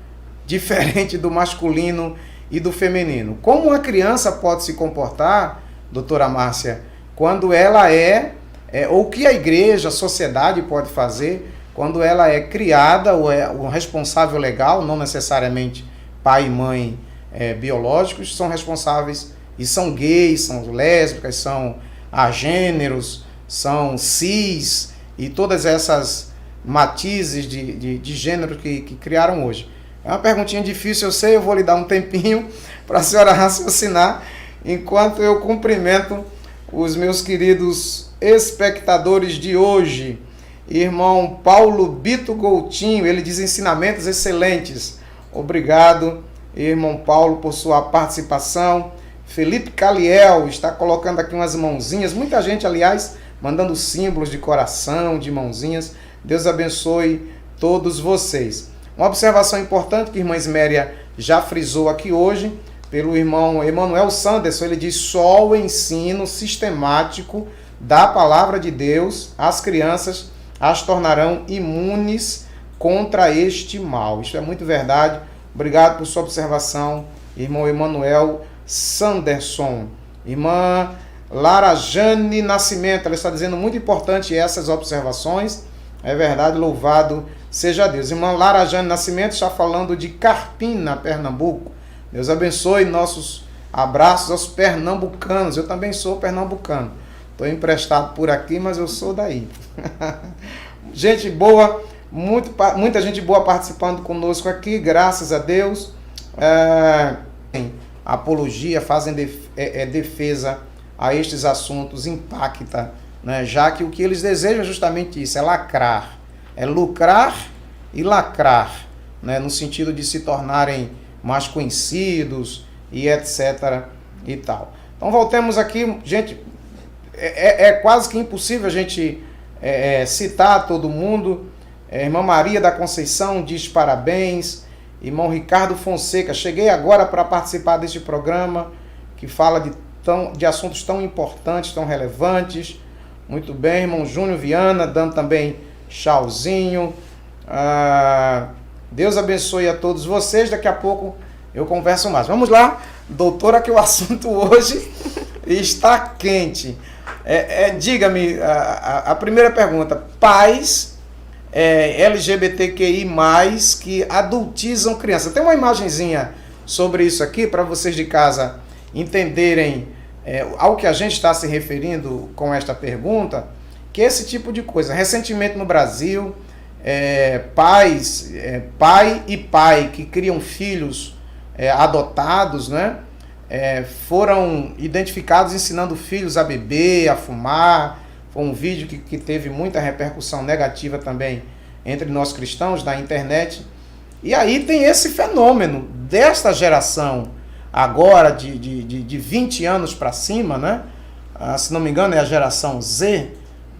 diferente do masculino e do feminino, como uma criança pode se comportar, doutora Márcia, quando ela ou o que a igreja, a sociedade pode fazer quando ela é criada, ou é o responsável legal, não necessariamente pai e mãe biológicos, são responsáveis e são gays, são lésbicas, são agêneros, são cis e todas essas matizes de gênero que criaram hoje. É uma perguntinha difícil, eu sei, eu vou lhe dar um tempinho para a senhora raciocinar, enquanto eu cumprimento os meus queridos espectadores de hoje. Irmão Paulo Bito Coutinho, ele diz ensinamentos excelentes. Obrigado, irmão Paulo, por sua participação. Felipe Caliel está colocando aqui umas mãozinhas. Muita gente, aliás, mandando símbolos de coração, de mãozinhas. Deus abençoe todos vocês. Uma observação importante que a irmã Isméria já frisou aqui hoje, pelo irmão Emanuel Sanderson, ele diz: só o ensino sistemático da palavra de Deus às crianças as tornarão imunes contra este mal. Isso é muito verdade. Obrigado por sua observação, irmão Emanuel Sanderson. Irmã Lara Jane Nascimento, ela está dizendo muito importante essas observações. É verdade, louvado seja Deus. Irmã Lara Jane Nascimento está falando de Carpina, Pernambuco. Deus abençoe, nossos abraços aos pernambucanos. Eu também sou pernambucano. Estou emprestado por aqui, mas eu sou daí. Gente boa, muita gente boa participando conosco aqui, graças a Deus. Apologia, fazem defesa a estes assuntos, impacta, né? Já que o que eles desejam é justamente isso, é lacrar. É lucrar e lacrar, né? No sentido de se tornarem mais conhecidos e etc. e tal. Então voltemos aqui, gente, é quase que impossível a gente citar todo mundo. Irmã Maria da Conceição diz parabéns. Irmão Ricardo Fonseca, cheguei agora para participar deste programa que fala de assuntos tão importantes, tão relevantes. Muito bem, irmão Júnior Viana, dando também tchauzinho. Deus abençoe a todos vocês. Daqui a pouco eu converso mais. Vamos lá, doutora, que o assunto hoje está quente. Diga-me, a primeira pergunta, pais LGBTQI+, que adultizam crianças. Tem uma imagenzinha sobre isso aqui, para vocês de casa entenderem ao que a gente está se referindo com esta pergunta, que esse tipo de coisa. Recentemente no Brasil, pai e pai que criam filhos adotados, né, foram identificados ensinando filhos a beber, a fumar. Foi um vídeo que teve muita repercussão negativa também entre nós cristãos na internet. E aí tem esse fenômeno desta geração agora de 20 anos para cima, né? Se não me engano é a geração Z,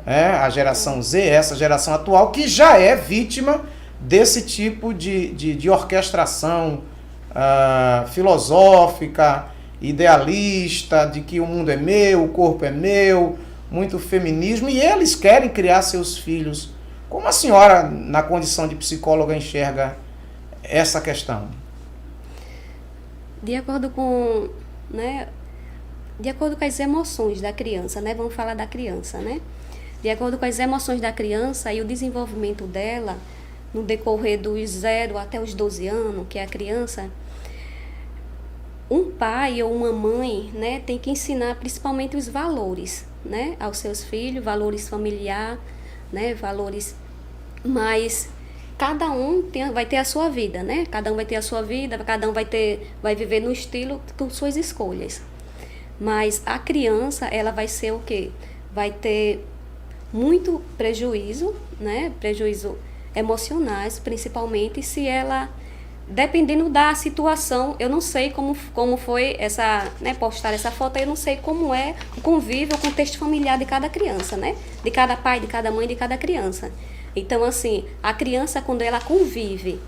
a geração Z, essa geração atual, que já é vítima desse tipo de orquestração filosófica, idealista, de que o mundo é meu, o corpo é meu, muito feminismo, e eles querem criar seus filhos. Como a senhora, na condição de psicóloga, enxerga essa questão? De acordo com, de acordo com as emoções da criança, vamos falar da criança, de acordo com as emoções da criança e o desenvolvimento dela, no decorrer dos 0 até os 12 anos, que é a criança, um pai ou uma mãe, tem que ensinar principalmente os valores, aos seus filhos, valores familiares, valores, mas cada um vai ter a sua vida, cada um vai ter a sua vida, cada um vai viver no estilo com suas escolhas. Mas a criança, ela vai ser o quê? Vai ter muito prejuízo, prejuízo emocionais, principalmente se ela, dependendo da situação, eu não sei como foi essa, postar essa foto, eu não sei como é o convívio, o contexto familiar de cada criança, de cada pai, de cada mãe, de cada criança. Então, assim, a criança, quando ela convive,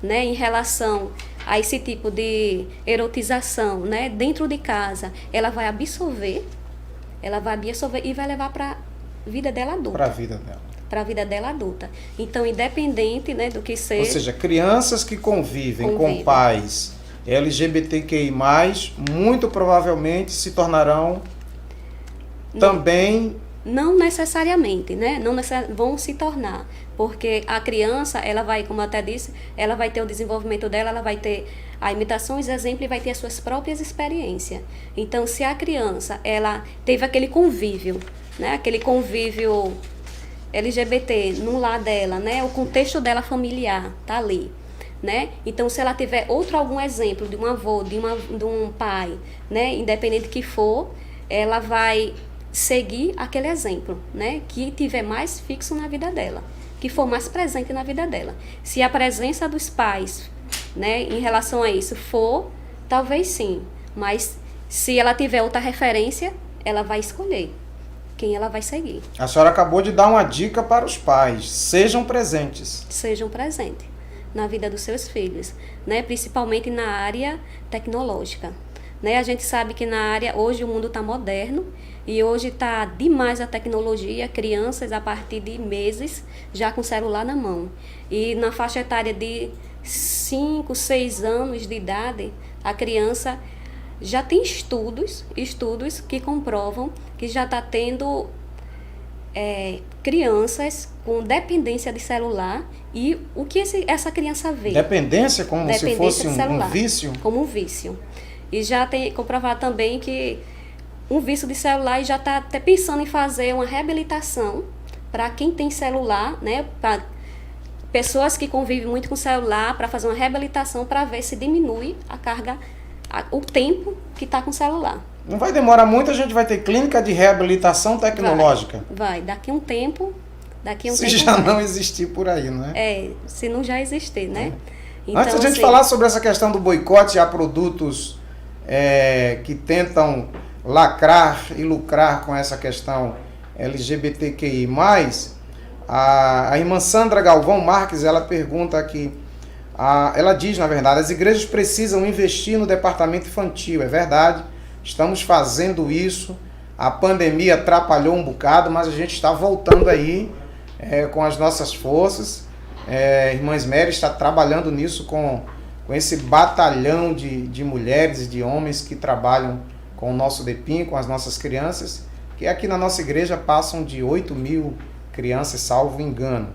em relação a esse tipo de erotização, dentro de casa, ela vai absorver e vai levar para a vida dela adulta. Para a vida dela. Para a vida dela adulta. Então, independente, do que seja... Ou seja, crianças que convivem com pais LGBTQI+, muito provavelmente se tornarão também... Não necessariamente, vão se tornar, porque a criança, ela vai, como eu até disse, ela vai ter o desenvolvimento dela, ela vai ter a imitação, os exemplos e vai ter as suas próprias experiências. Então, se a criança, ela teve aquele convívio, aquele convívio LGBT no lar dela, o contexto dela familiar tá ali, Então, se ela tiver algum exemplo de um avô, de um pai, independente que for, ela vai seguir aquele exemplo, que tiver mais fixo na vida dela, que for mais presente na vida dela. Se a presença dos pais, em relação a isso for, talvez sim, mas se ela tiver outra referência, ela vai escolher quem ela vai seguir. A senhora acabou de dar uma dica para os pais: sejam presentes. Sejam presentes na vida dos seus filhos, principalmente na área tecnológica. A gente sabe que na área, hoje o mundo está moderno, e hoje está demais a tecnologia, crianças a partir de meses já com celular na mão. E na faixa etária de 5, 6 anos de idade, a criança já tem estudos que comprovam que já está tendo crianças com dependência de celular. E o que essa criança vê? Dependência como se fosse um vício? Como um vício. E já tem comprovado também que um vício de celular, e já está até pensando em fazer uma reabilitação para quem tem celular, para pessoas que convivem muito com celular, para fazer uma reabilitação para ver se diminui a carga, o tempo que está com o celular. Não vai demorar muito, a gente vai ter clínica de reabilitação tecnológica. Vai. Daqui a um tempo se já não existir por aí, não é? Se não já existir, Então, antes de a gente falar sobre essa questão do boicote a produtos que tentam lacrar e lucrar com essa questão LGBTQI+, a irmã Sandra Galvão Marques, ela pergunta aqui, ela diz, na verdade, as igrejas precisam investir no departamento infantil. É verdade, estamos fazendo isso, a pandemia atrapalhou um bocado, mas a gente está voltando aí com as nossas forças. Irmã Esméria está trabalhando nisso com com esse batalhão de mulheres e de homens que trabalham com o nosso DEPIM, com as nossas crianças, que aqui na nossa igreja passam de 8.000 crianças, salvo engano,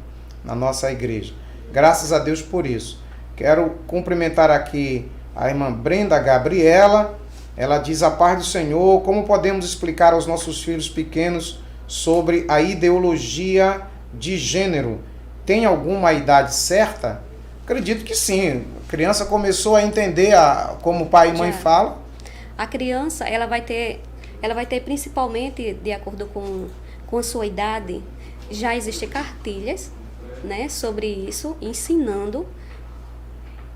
na nossa igreja. Graças a Deus por isso. Quero cumprimentar aqui a irmã Brenda Gabriela. Ela diz: a paz do Senhor, como podemos explicar aos nossos filhos pequenos sobre a ideologia de gênero? Tem alguma idade certa? Acredito que sim. A criança começou a entender como pai e mãe falam. A criança, ela vai ter principalmente, de acordo com a sua idade, já existem cartilhas, né, sobre isso, ensinando.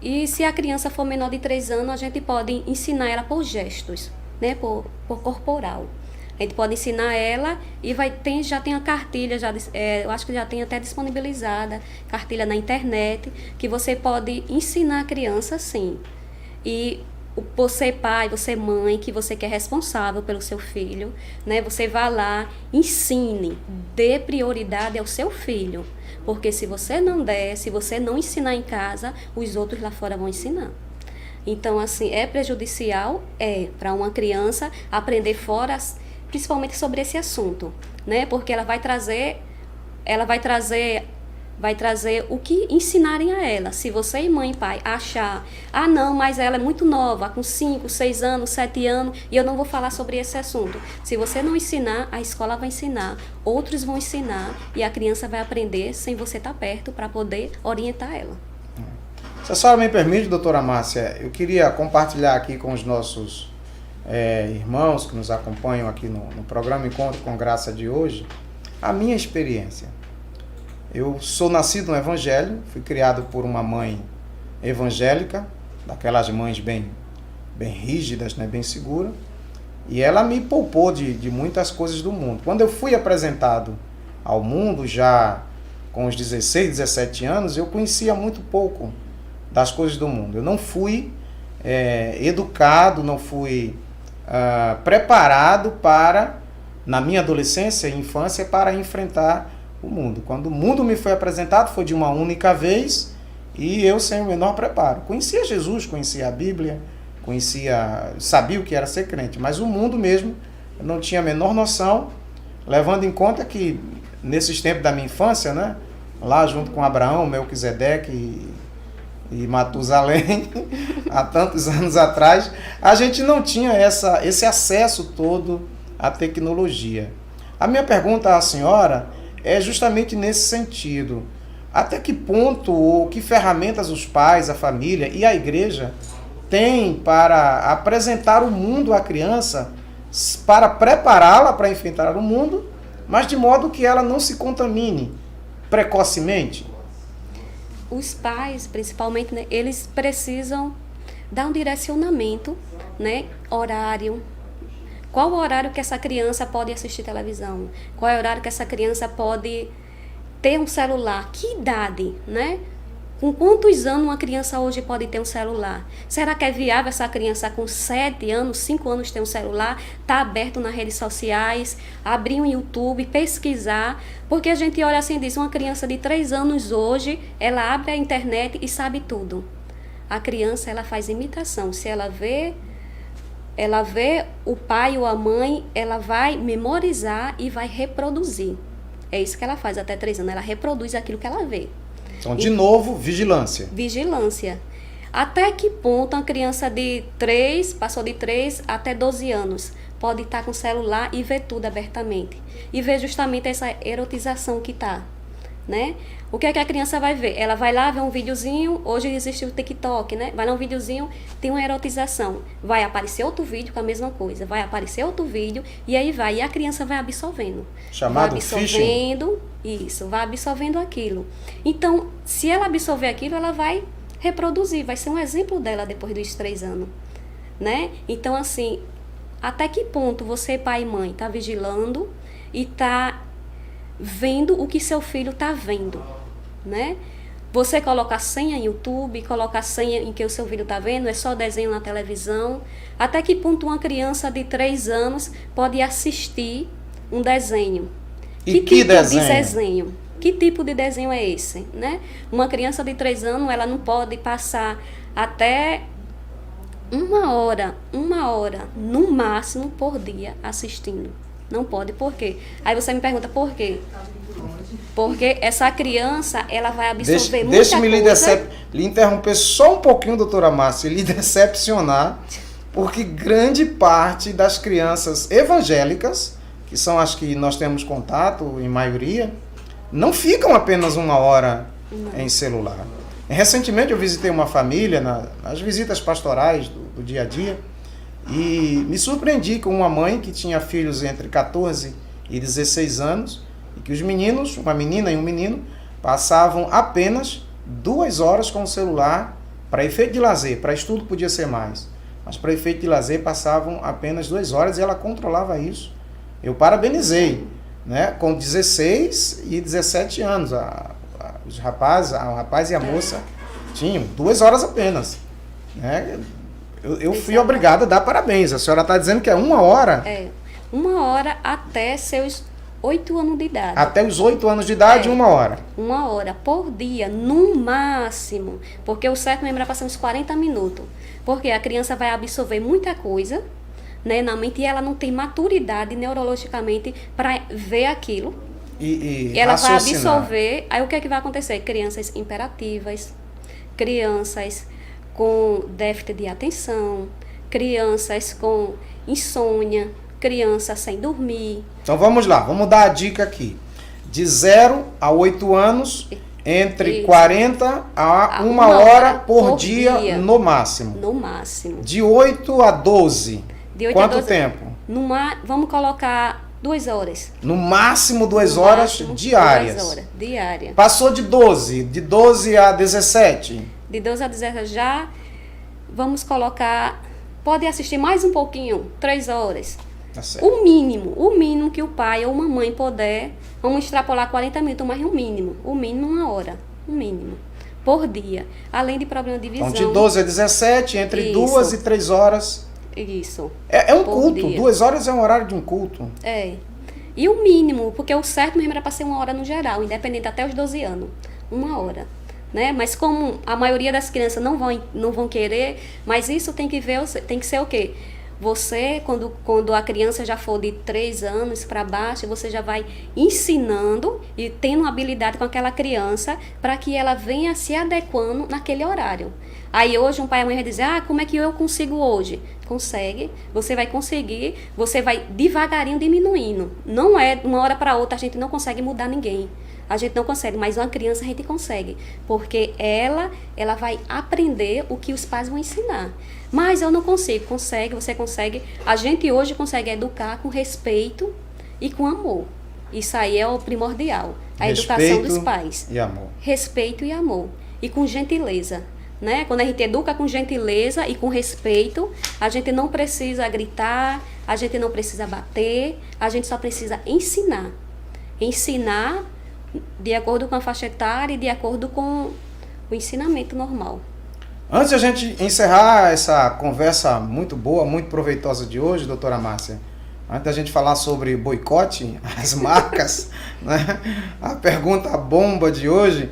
E se a criança for menor de 3 anos, a gente pode ensinar ela por gestos, né, por corporal. A gente pode ensinar ela e já tem a cartilha, eu acho que já tem até disponibilizada, cartilha na internet, que você pode ensinar a criança sim. E você pai, você mãe, que você que é responsável pelo seu filho, né, você vá lá, ensine, dê prioridade ao seu filho. Porque se você não der, se você não ensinar em casa, os outros lá fora vão ensinar. Então, assim, é prejudicial, para uma criança aprender fora, principalmente sobre esse assunto, né? Porque ela vai trazer o que ensinarem a ela. Se você e mãe e pai achar, não, mas ela é muito nova, com 5, 6 anos, 7 anos, e eu não vou falar sobre esse assunto. Se você não ensinar, a escola vai ensinar, outros vão ensinar, e a criança vai aprender sem você estar perto para poder orientar ela. Se a senhora me permite, doutora Márcia, eu queria compartilhar aqui com os nossos irmãos que nos acompanham aqui no programa Encontro com Graça de hoje, a minha experiência. Eu sou nascido no Evangelho, fui criado por uma mãe evangélica, daquelas mães bem rígidas, né, bem seguras, e ela me poupou de muitas coisas do mundo. Quando eu fui apresentado ao mundo, já com os 16, 17 anos, eu conhecia muito pouco das coisas do mundo. Eu não fui educado, não fui preparado para, na minha adolescência e infância, para enfrentar o mundo. Quando o mundo me foi apresentado, foi de uma única vez e eu sem o menor preparo. Conhecia Jesus, conhecia a Bíblia, sabia o que era ser crente, mas o mundo mesmo eu não tinha a menor noção, levando em conta que nesses tempos da minha infância, né, lá junto com Abraão, Melquisedeque e Matusalém, há tantos anos atrás, a gente não tinha esse acesso todo à tecnologia. A minha pergunta à senhora é justamente nesse sentido. Até que ponto ou que ferramentas os pais, a família e a igreja têm para apresentar o mundo à criança, para prepará-la para enfrentar o mundo, mas de modo que ela não se contamine precocemente? Os pais, principalmente, né, eles precisam dar um direcionamento, né, horário. Qual o horário que essa criança pode assistir televisão? Qual é o horário que essa criança pode ter um celular? Que idade, né? Com quantos anos uma criança hoje pode ter um celular? Será que é viável essa criança com 7 anos, 5 anos ter um celular, estar aberto nas redes sociais, abrir um YouTube, pesquisar? Porque a gente olha assim e diz, uma criança de 3 anos hoje, ela abre a internet e sabe tudo. A criança, ela faz imitação. Se ela vê o pai ou a mãe, ela vai memorizar e vai reproduzir. É isso que ela faz até 3 anos, ela reproduz aquilo que ela vê. Então, de novo, vigilância. Vigilância. Até que ponto uma criança passou de 3 até 12 anos, pode estar com o celular e ver tudo abertamente. E ver justamente essa erotização que está, né? O que é que a criança vai ver? Ela vai lá ver um videozinho, hoje existe o TikTok, né? Vai lá um videozinho, tem uma erotização. Vai aparecer outro vídeo com a mesma coisa, vai aparecer outro vídeo, e aí vai, e a criança vai absorvendo. Chamado vai absorvendo, isso, vai absorvendo aquilo. Então, se ela absorver aquilo, ela vai reproduzir, vai ser um exemplo dela depois dos 3 anos, né? Então, assim, até que ponto você, pai e mãe, está vigilando e está vendo o que seu filho está vendo, né? Você coloca a senha em YouTube, coloca a senha em que o seu filho está vendo, é só desenho na televisão. Até que ponto uma criança de 3 anos pode assistir um desenho? E que desenho? que tipo de desenho é esse, né? Uma criança de 3 anos, ela não pode passar até uma hora, no máximo, por dia assistindo. Não pode, por quê? Aí você me pergunta, por quê? Porque essa criança, ela vai absorver muita Deixe-me coisa. lhe interromper só um pouquinho, doutora Márcia, e lhe decepcionar, porque grande parte das crianças evangélicas, que são as que nós temos contato, em maioria, não ficam apenas uma hora em celular. Recentemente eu visitei uma família, nas visitas pastorais do dia a dia, e me surpreendi com uma mãe que tinha filhos entre 14 e 16 anos, e que os meninos, uma menina e um menino, passavam apenas 2 horas com o celular para efeito de lazer. Para estudo podia ser mais, mas para efeito de lazer passavam apenas 2 horas e ela controlava isso. Eu parabenizei, né? Com 16 e 17 anos, o rapaz e a moça tinham 2 horas apenas, né? Eu fui obrigado a dar parabéns. A senhora está dizendo que é 1 hora? É, 1 hora até seus 8 anos de idade. Até os 8 anos de idade, 1 hora. 1 hora por dia, no máximo. Porque o certo mesmo era passar uns 40 minutos. Porque a criança vai absorver muita coisa, né, na mente, e ela não tem maturidade neurologicamente para ver aquilo. E ela vai raciocinar. absorver. Aí o que é que vai acontecer? Crianças imperativas, crianças com déficit de atenção, crianças com insônia, crianças sem dormir. Então vamos lá, vamos dar a dica aqui. De 0 a 8 anos, entre Isso. 40 a 1 1 hora por dia, no máximo. No máximo. De 8 a 12. De 8 Quanto a 12, tempo? Vamos colocar 2 horas. No máximo 2 No horas máximo, diárias. 2 horas diária. Passou de 12 a 17. De 12 a 17 já, vamos colocar, pode assistir mais um pouquinho, 3 horas. Tá certo. O mínimo que o pai ou uma mãe puder, vamos extrapolar 40 minutos, mas o mínimo 1 hora, por dia. Além de problema de visão. Então de 12 a 17, entre Isso. 2 e 3 horas. Isso. É um Por culto, dia. 2 horas é um horário de um culto. É. E o mínimo, porque o certo mesmo era para ser 1 hora no geral, independente até os 12 anos. 1 hora. Né? Mas como a maioria das crianças não vão querer, mas isso tem que ser o quê? Você, quando a criança já for de 3 anos para baixo, você já vai ensinando e tendo uma habilidade com aquela criança para que ela venha se adequando naquele horário. Aí hoje um pai e a mãe vai dizer, como é que eu consigo hoje? Consegue, você vai conseguir, você vai devagarinho diminuindo. Não é de uma hora para outra, a gente não consegue mudar ninguém. A gente não consegue, mas uma criança a gente consegue, porque ela vai aprender o que os pais vão ensinar. Mas eu não consigo, você consegue. A gente hoje consegue educar com respeito e com amor. Isso aí é o primordial, a educação dos pais. E amor. Respeito e amor. E com gentileza. Né? Quando a gente educa com gentileza e com respeito, a gente não precisa gritar, a gente não precisa bater, a gente só precisa ensinar. Ensinar de acordo com a faixa etária e de acordo com o ensinamento normal. Antes de a gente encerrar essa conversa muito boa, muito proveitosa de hoje, doutora Márcia, antes da gente falar sobre boicote, as marcas, né? A pergunta bomba de hoje,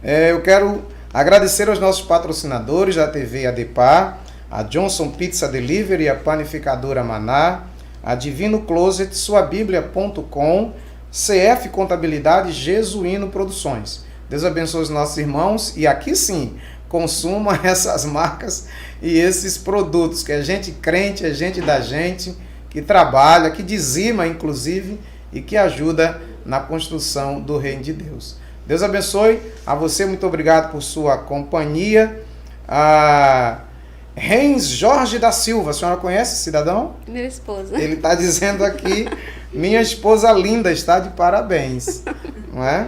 eu quero agradecer aos nossos patrocinadores da TV ADEPAR, a Johnson Pizza Delivery, a Panificadora Maná, a Divino Closet, suabiblia.com, CF Contabilidade, Jesuíno Produções. Deus abençoe os nossos irmãos e aqui sim, consuma essas marcas e esses produtos, que é gente crente, é gente da gente, que trabalha, que dizima inclusive e que ajuda na construção do reino de Deus. Deus abençoe a você, muito obrigado por sua companhia. Reis Jorge da Silva, a senhora conhece esse cidadão? Meu esposo. Ele está dizendo aqui, minha esposa linda está de parabéns, não é?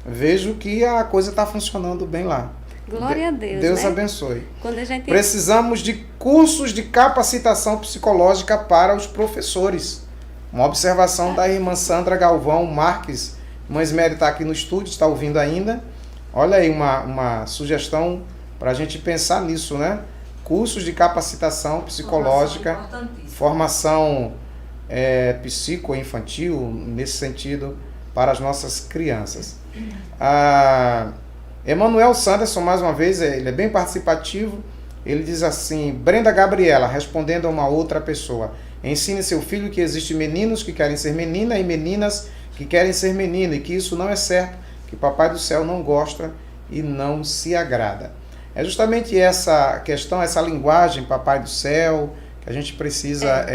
Vejo que a coisa está funcionando bem lá. Glória a Deus. Deus né? abençoe. Quando a gente... Precisamos de cursos de capacitação psicológica para os professores. Uma observação da irmã Sandra Galvão Marques. Irmã Esméria está aqui no estúdio, está ouvindo ainda. Olha aí uma sugestão para a gente pensar nisso, né? Cursos de capacitação psicológica, formação psicoinfantil, nesse sentido, para as nossas crianças. Emanuel Sanderson, mais uma vez, ele é bem participativo. Ele diz assim: Brenda Gabriela, respondendo a uma outra pessoa: ensine seu filho que existem meninos que querem ser menina e meninas que querem ser menino, e que isso não é certo, que Papai do Céu não gosta e não se agrada. É justamente essa questão, essa linguagem, Papai do Céu, que a gente precisa...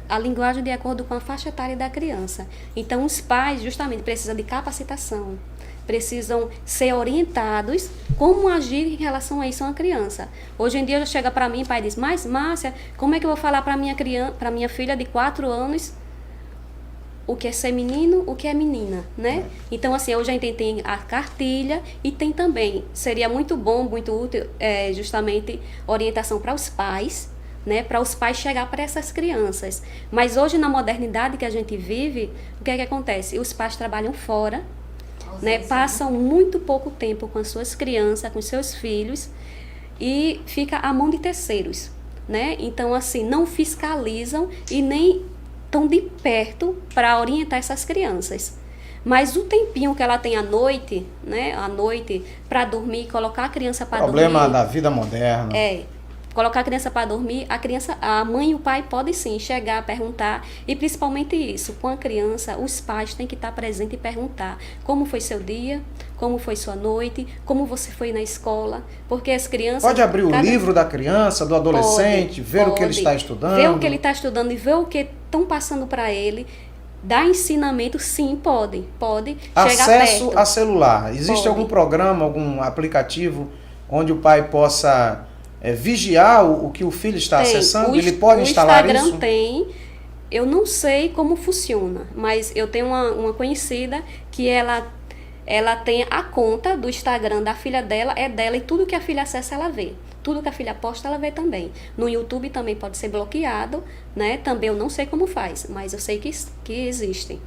A linguagem de acordo com a faixa etária da criança. Então, os pais justamente precisam de capacitação, precisam ser orientados como agir em relação a isso a uma criança. Hoje em dia, já chega para mim, o pai diz: mas, Márcia, como é que eu vou falar para minha filha de 4 anos o que é ser menino, o que é menina, né? Então, assim, hoje a gente tem a cartilha e tem também, seria muito bom, muito útil, justamente, orientação para os pais, né? Para os pais chegar para essas crianças. Mas hoje, na modernidade que a gente vive, o que é que acontece? Os pais trabalham fora, né? Passam muito pouco tempo com as suas crianças, com seus filhos, e fica à mão de terceiros, né? Então, assim, não fiscalizam e nem tão de perto para orientar essas crianças. Mas o tempinho que ela tem à noite, né, à noite, para dormir, colocar a criança para dormir... Problema da vida moderna. Colocar a criança para dormir, a mãe e o pai podem sim chegar, perguntar, e principalmente isso, com a criança, os pais têm que estar presentes e perguntar como foi seu dia, como foi sua noite, como você foi na escola, porque as crianças... Pode abrir o livro da criança, do adolescente, ver o que ele está estudando. Ver o que ele está estudando e ver o que estão passando para ele. Dar ensinamento, sim, pode chegar perto. Acesso a celular. Existe algum programa, algum aplicativo onde o pai possa vigiar o que o filho está acessando? Ele pode instalar isso? O Instagram tem. Eu não sei como funciona, mas eu tenho uma conhecida que ela tem a conta do Instagram da filha dela, é dela, e tudo que a filha acessa ela vê. Tudo que a filha posta ela vê também. No YouTube também pode ser bloqueado, né? Também eu não sei como faz, mas eu sei que existem.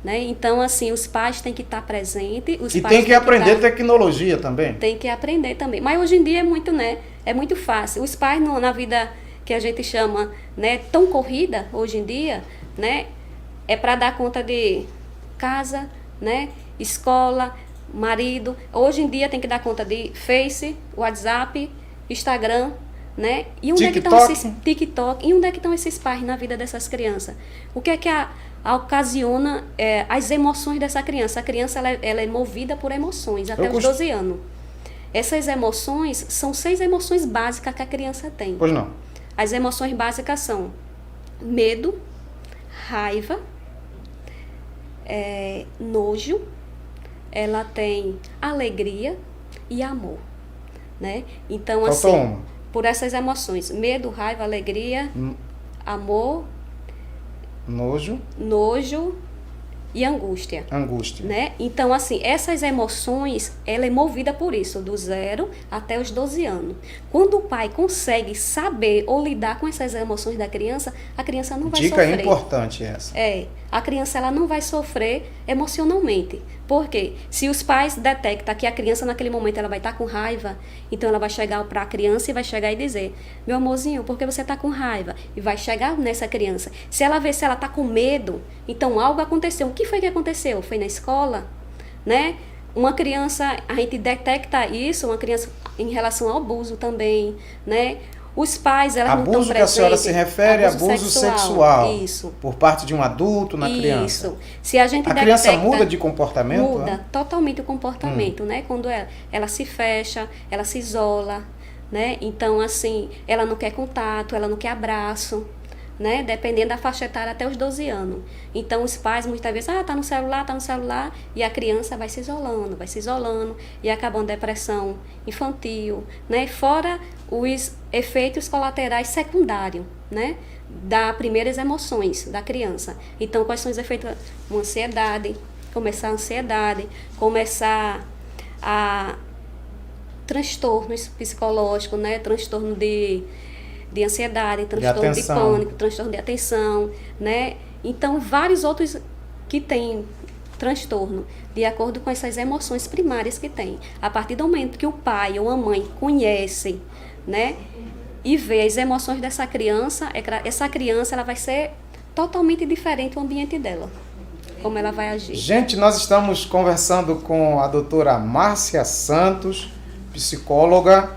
Né? Então, assim, os pais têm que estar presentes. E tem que aprender tecnologia também. Tem que aprender também. Mas hoje em dia é muito, né? É muito fácil. Os pais, na vida que a gente chama, né, tão corrida, hoje em dia, né? É para dar conta de casa, né? Escola, marido. Hoje em dia tem que dar conta de Face, WhatsApp, Instagram, né? E onde é que estão esses TikTok? E onde é que estão esses pais na vida dessas crianças? O que é que ocasiona as emoções dessa criança? A criança ela é movida por emoções até os 12 anos. Essas emoções são 6 emoções básicas que a criança tem. Pois não. As emoções básicas são medo, raiva, nojo, ela tem alegria e amor, né? Então, assim, por essas emoções, medo, raiva, alegria, amor, nojo e angústia. Angústia. Né? Então, assim, essas emoções, ela é movida por isso, do 0 até os 12 anos. Quando o pai consegue saber ou lidar com essas emoções da criança, a criança não vai sofrer. Dica importante essa. A criança ela não vai sofrer emocionalmente. Por quê? Se os pais detectam que a criança naquele momento ela vai estar com raiva, então ela vai chegar para a criança e vai chegar e dizer: meu amorzinho, por que você está com raiva? E vai chegar nessa criança. Se ela ver se ela está com medo, então algo aconteceu. O que foi que aconteceu? Foi na escola? Né? Uma criança, a gente detecta isso, uma criança em relação ao abuso também, né? Os pais, elas não estão presentes. Abuso que a senhora se refere, abuso sexual. Isso. Por parte de um adulto na criança. Isso. Se a gente detecta, criança muda de comportamento? Muda totalmente o comportamento, né? Quando ela se fecha, ela se isola, né? Então, assim, ela não quer contato, ela não quer abraço, né? Dependendo da faixa etária até os 12 anos. Então, os pais muitas vezes, tá no celular, e a criança vai se isolando, e acabando depressão infantil, né? Fora os efeitos colaterais secundários, né? Das primeiras emoções da criança. Então, quais são os efeitos? Uma ansiedade, começar a transtornos psicológicos, né? Transtorno de ansiedade, transtorno de pânico, transtorno de atenção, né? Então, vários outros que têm transtorno, de acordo com essas emoções primárias que tem. A partir do momento que o pai ou a mãe conhecem, né, e vê as emoções dessa criança, essa criança ela vai ser totalmente diferente do ambiente dela. como ela vai agir. Gente, nós estamos conversando com a doutora Márcia Santos, psicóloga,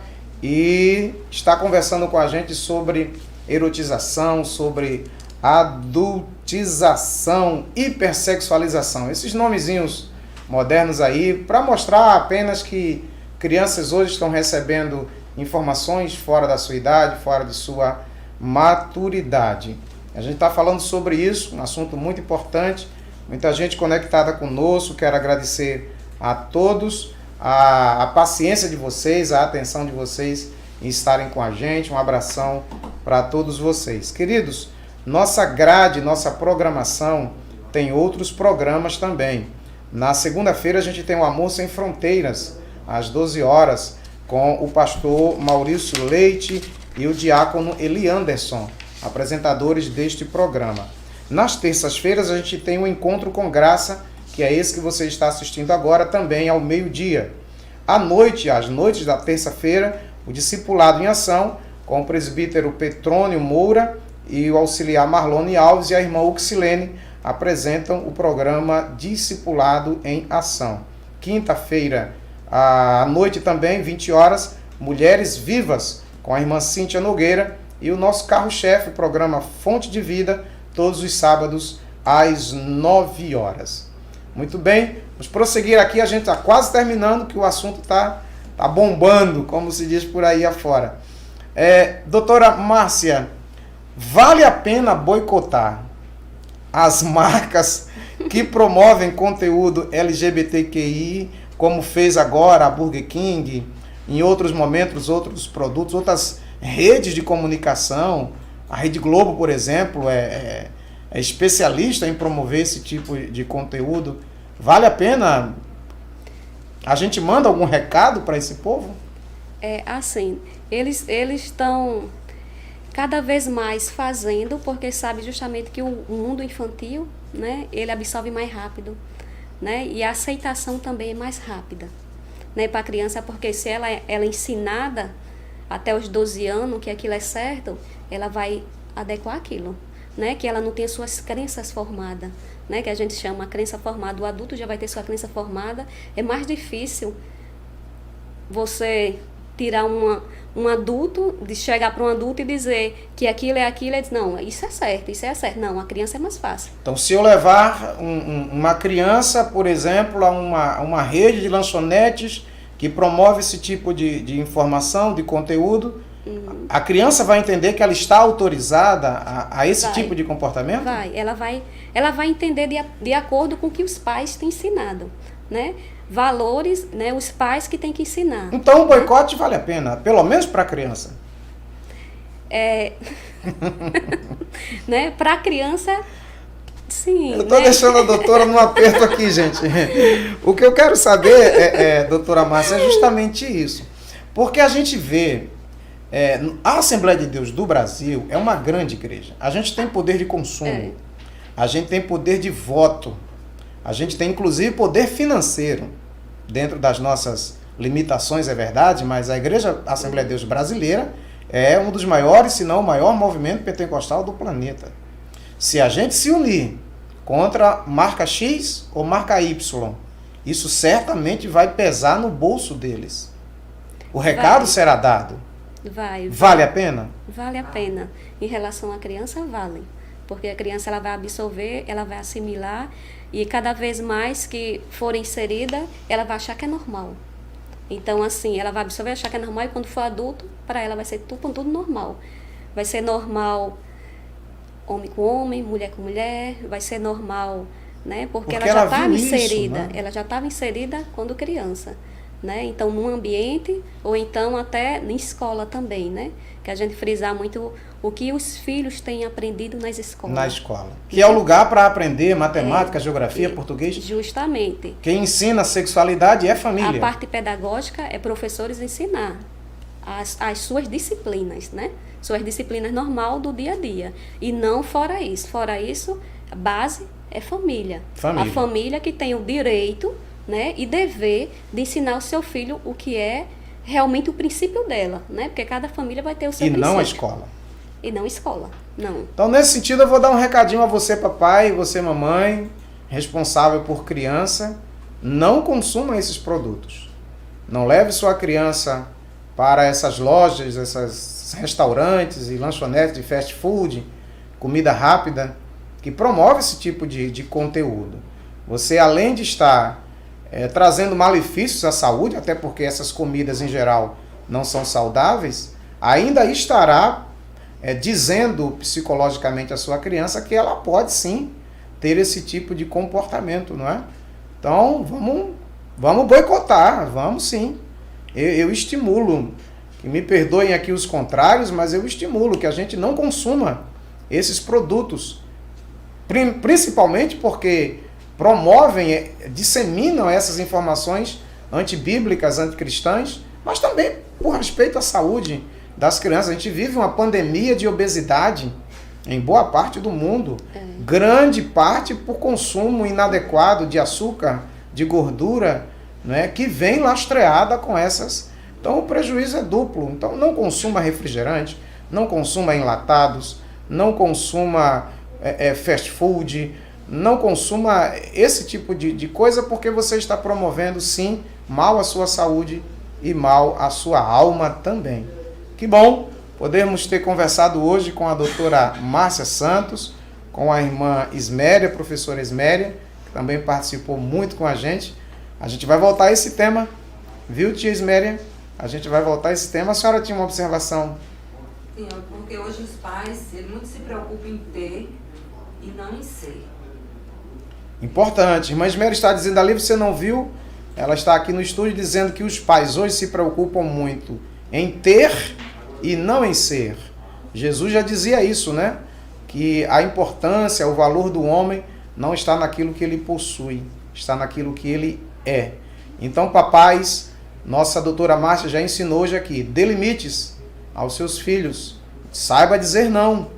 e está conversando com a gente sobre erotização, sobre adultização, hipersexualização. Esses nomezinhos modernos aí, para mostrar apenas que crianças hoje estão recebendo informações fora da sua idade, fora de sua maturidade. A gente está falando sobre isso, um assunto muito importante, muita gente conectada conosco. Quero agradecer a todos a paciência de vocês, a atenção de vocês em estarem com a gente. Um abração para todos vocês. Queridos, nossa grade, nossa programação tem outros programas também. Na segunda-feira a gente tem o Amor Sem Fronteiras, às 12 horas, com o pastor Maurício Leite e o diácono Eli Anderson, apresentadores deste programa. Nas terças-feiras a gente tem o Encontro com Graça, que é esse que você está assistindo agora, também ao meio-dia. À noite, às noites da terça-feira, o Discipulado em Ação, com o presbítero Petrônio Moura e o auxiliar Marlone Alves e a irmã Uxilene, apresentam o programa Discipulado em Ação. Quinta-feira, à noite também, 20 horas, Mulheres Vivas, com a irmã Cíntia Nogueira, e o nosso carro-chefe, o programa Fonte de Vida, todos os sábados, às 9 horas. Muito bem, vamos prosseguir aqui, a gente está quase terminando, que o assunto está bombando, como se diz por aí afora. Doutora Márcia, vale a pena boicotar as marcas que promovem conteúdo LGBTQI, como fez agora a Burger King, em outros momentos, outros produtos, outras redes de comunicação? A Rede Globo, por exemplo, é especialista em promover esse tipo de conteúdo. Vale a pena? A gente manda algum recado para esse povo? Assim, eles estão cada vez mais fazendo, porque sabe justamente que o mundo infantil, né, ele absorve mais rápido, né, e a aceitação também é mais rápida, né, para a criança, porque se ela é ensinada até os 12 anos que aquilo é certo, ela vai adequar aquilo, né, que ela não tem suas crenças formadas, né, que a gente chama a crença formada. O adulto já vai ter sua crença formada. É mais difícil você tirar um adulto, de chegar para um adulto e dizer que aquilo é aquilo, e dizer, não, isso é certo, isso é certo. Não, a criança é mais fácil. Então, se eu levar uma criança, por exemplo, a uma rede de lanchonetes que promove esse tipo de informação, de conteúdo, a criança vai entender que ela está autorizada a esse tipo de comportamento? Ela vai entender de acordo com o que os pais têm ensinado, né? Valores, né? Os pais que têm que ensinar. Então o boicote vale a pena, pelo menos para a criança? Né? Para a criança, sim. Eu estou deixando a doutora num aperto aqui, gente. O que eu quero saber, doutora Márcia, é justamente isso. Porque a gente vê, a Assembleia de Deus do Brasil é uma grande igreja. A gente tem poder de consumo, a gente tem poder de voto, a gente tem inclusive poder financeiro, dentro das nossas limitações, é verdade, mas a Igreja Assembleia de Deus Brasileira é um dos maiores, se não o maior movimento pentecostal do planeta. Se a gente se unir contra marca X ou marca Y, isso certamente vai pesar no bolso deles. O recado será dado. Vale a pena? Vale a pena. Em relação à criança, vale. Porque a criança ela vai absorver, ela vai assimilar, e cada vez mais que for inserida, ela vai achar que é normal. Então, assim, ela vai absorver, achar que é normal, e quando for adulto, para ela vai ser tudo normal. Vai ser normal homem com homem, mulher com mulher, vai ser normal, né? Porque ela já estava inserida, né? Ela já estava inserida quando criança, né? Então, num ambiente, ou então até na escola também, né? Que a gente frisar muito o que os filhos têm aprendido nas escolas. Na escola. Que é o lugar para aprender matemática, geografia, português. Justamente. Quem ensina a sexualidade é a família. A parte pedagógica é professores ensinar as suas disciplinas, né? Suas disciplinas normal do dia a dia. E não fora isso. Fora isso, a base é família. A família que tem o direito, né, e dever de ensinar o seu filho o que é realmente o princípio dela, né? Porque cada família vai ter o seu princípio. E não a escola. E não escola, não. Então, nesse sentido, eu vou dar um recadinho a você, papai, e você, mamãe. responsável por criança, não consuma esses produtos. Não leve sua criança para essas lojas, esses restaurantes e lanchonetes de fast food, comida rápida, que promove esse tipo de conteúdo. Você, além de estar trazendo malefícios à saúde, até porque essas comidas em geral não são saudáveis, ainda estará dizendo psicologicamente à sua criança que ela pode sim ter esse tipo de comportamento, não é? Então, vamos boicotar, vamos sim. Eu estimulo, que me perdoem aqui os contrários, mas eu estimulo que a gente não consuma esses produtos, principalmente porque promovem, disseminam essas informações antibíblicas, anticristãs, mas também por respeito à saúde das crianças. A gente vive uma pandemia de obesidade em boa parte do mundo, grande parte por consumo inadequado de açúcar, de gordura, né, que vem lastreada com essas. Então o prejuízo é duplo. Então não consuma refrigerante, não consuma enlatados, não consuma fast food, não consuma esse tipo de coisa, porque você está promovendo sim mal à sua saúde e mal à sua alma também. Que bom podermos ter conversado hoje com a doutora Márcia Santos, com a irmã Isméria, professora Isméria, que também participou muito com a gente. A gente vai voltar a esse tema, viu, tia Isméria? A gente vai voltar a esse tema. A senhora tinha uma observação? Sim, porque hoje os pais, eles muito se preocupam em ter e não em ser. Importante. Irmã Isméria está dizendo ali, você não viu? Ela está aqui no estúdio dizendo que os pais hoje se preocupam muito em ter e não em ser. Jesus já dizia isso, né? Que a importância, o valor do homem não está naquilo que ele possui, está naquilo que ele é. Então, papais, nossa doutora Márcia já ensinou hoje aqui, dê limites aos seus filhos, saiba dizer não.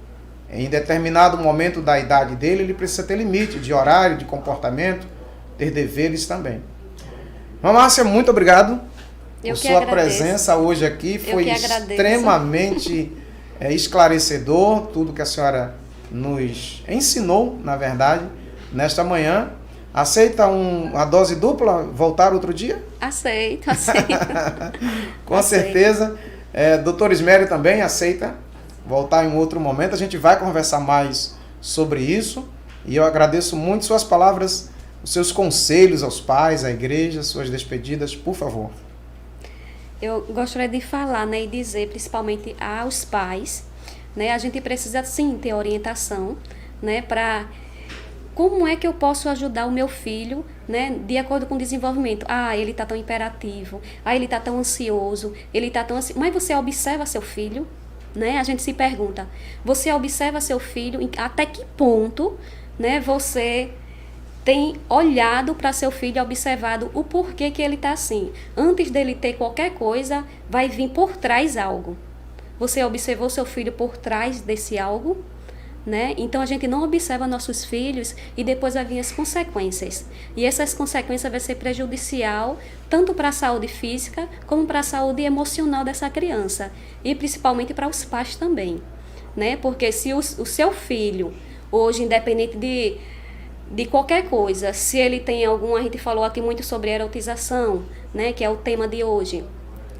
Em determinado momento da idade dele, ele precisa ter limite de horário, de comportamento, ter deveres também. Irmã Márcia, muito obrigado por sua presença hoje aqui. Foi extremamente esclarecedor tudo que a senhora nos ensinou, na verdade, nesta manhã. Aceita uma dose dupla, voltar outro dia? Aceito. Com certeza. Doutor Ismério também aceita voltar em um outro momento. A gente vai conversar mais sobre isso. E eu agradeço muito suas palavras, os seus conselhos aos pais, à igreja, suas despedidas, por favor. Eu gostaria de falar, né, e dizer principalmente aos pais, né, a gente precisa sim ter orientação, né, para como é que eu posso ajudar o meu filho, né, de acordo com o desenvolvimento. Ele está tão imperativo, ele está tão ansioso, ele está tão mas você observa seu filho, né? A gente se pergunta, você observa seu filho, até que ponto, né, você tem olhado para seu filho, observado o porquê que ele está assim. Antes dele ter qualquer coisa, vai vir por trás algo. Você observou seu filho por trás desse algo? Né? Então a gente não observa nossos filhos e depois vai vir as consequências. E essas consequências vão ser prejudicial tanto para a saúde física como para a saúde emocional dessa criança. E principalmente para os pais também. Né? Porque se o seu filho, hoje, independente de qualquer coisa, se ele tem a gente falou aqui muito sobre erotização, né? Que é o tema de hoje.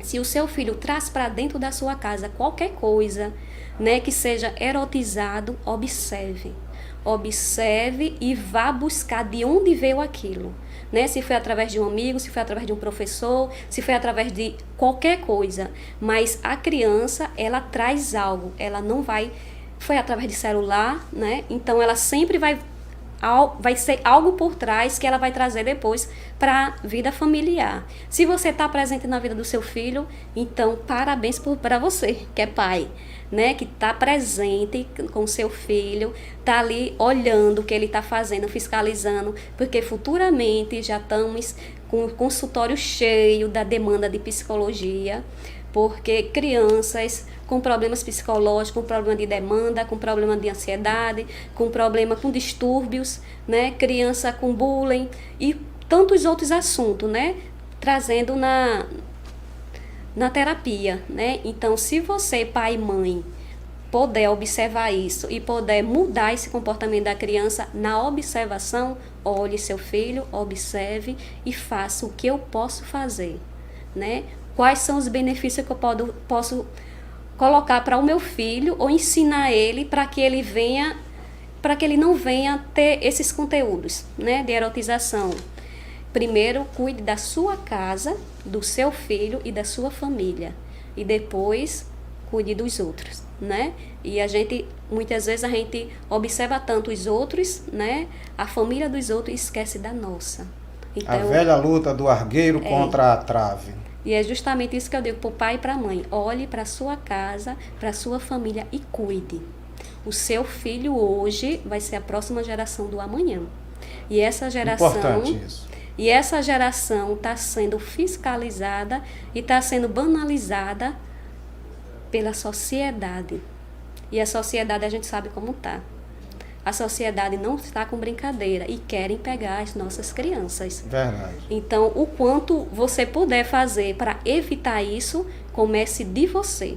Se o seu filho traz para dentro da sua casa qualquer coisa, né, que seja erotizado, observe e vá buscar de onde veio aquilo, né? Se foi através de um amigo, se foi através de um professor, se foi através de qualquer coisa, mas a criança, ela traz algo, ela não foi através de celular, né? Então ela sempre vai ser algo por trás que ela vai trazer depois para a vida familiar. Se você está presente na vida do seu filho, então parabéns para você, que é pai, né? Que está presente com o seu filho, está ali olhando o que ele está fazendo, fiscalizando, porque futuramente já estamos com o consultório cheio da demanda de psicologia, porque crianças com problemas psicológicos, com problema de demanda, com problema de ansiedade, com problema com distúrbios, né? Criança com bullying e tantos outros assuntos, né? Trazendo na terapia, né? Então, se você, pai e mãe, puder observar isso e puder mudar esse comportamento da criança na observação, olhe seu filho, observe e faça o que eu posso fazer, né? Quais são os benefícios que eu posso colocar para o meu filho ou ensinar ele para que ele não venha ter esses conteúdos, né, de erotização. Primeiro, cuide da sua casa, do seu filho e da sua família. E depois, cuide dos outros, né? E muitas vezes a gente observa tanto os outros, né? A família dos outros e esquece da nossa. Então, a velha luta do argueiro contra a trave. E é justamente isso que eu digo para o pai e para a mãe. Olhe para a sua casa, para a sua família e cuide. O seu filho hoje vai ser a próxima geração do amanhã. E essa geração... Importante isso. E essa geração está sendo fiscalizada e está sendo banalizada pela sociedade. E a sociedade a gente sabe como está. A sociedade não está com brincadeira e querem pegar as nossas crianças. Verdade. Então, o quanto você puder fazer para evitar isso, comece de você.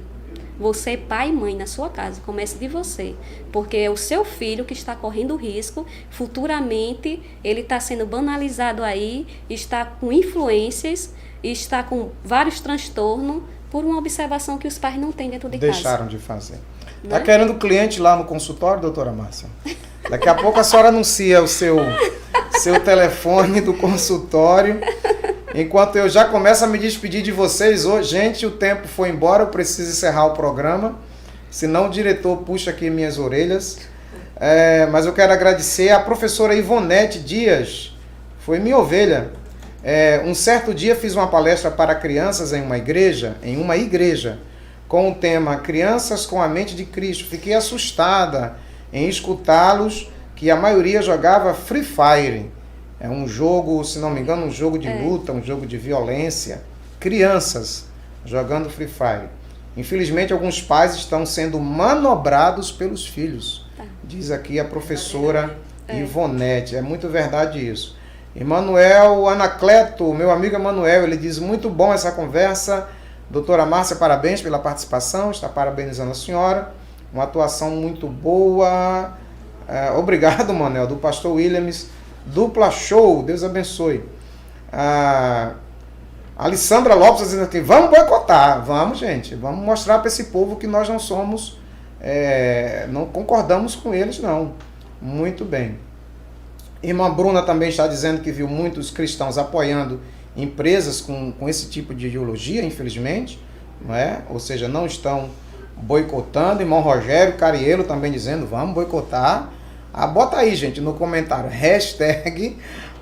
Você, pai e mãe, na sua casa, comece de você. Porque é o seu filho que está correndo risco. Futuramente, ele está sendo banalizado aí, está com influências, está com vários transtornos por uma observação que os pais não têm dentro de casa. Deixaram de fazer. Está querendo cliente lá no consultório, doutora Márcia? Daqui a pouco a senhora anuncia o seu telefone do consultório. Enquanto eu já começo a me despedir de vocês hoje. Gente, o tempo foi embora, eu preciso encerrar o programa. Senão o diretor puxa aqui minhas orelhas. Mas eu quero agradecer a professora Ivonete Dias. Foi minha ovelha. Um certo dia fiz uma palestra para crianças em uma igreja, com o tema Crianças com a Mente de Cristo. Fiquei assustada em escutá-los, que a maioria jogava Free Fire. É um jogo, se não me engano, um jogo de luta, um jogo de violência. Crianças jogando Free Fire. Infelizmente, alguns pais estão sendo manobrados pelos filhos. Diz aqui a professora Ivonete. É muito verdade isso. Emanuel Anacleto, meu amigo Emanuel, ele diz, muito bom essa conversa. Doutora Márcia, parabéns pela participação, está parabenizando a senhora. Uma atuação muito boa. Obrigado, Manuel, do pastor Williams. Dupla show, Deus abençoe. A Alessandra Lopes dizendo aqui, vamos boicotar. Vamos, gente, vamos mostrar para esse povo que nós não somos, não concordamos com eles, não. Muito bem. Irmã Bruna também está dizendo que viu muitos cristãos apoiando empresas com esse tipo de ideologia, infelizmente, não é? Ou seja, não estão boicotando. Irmão Rogério Carielo também dizendo, vamos boicotar. Bota aí, gente, no comentário,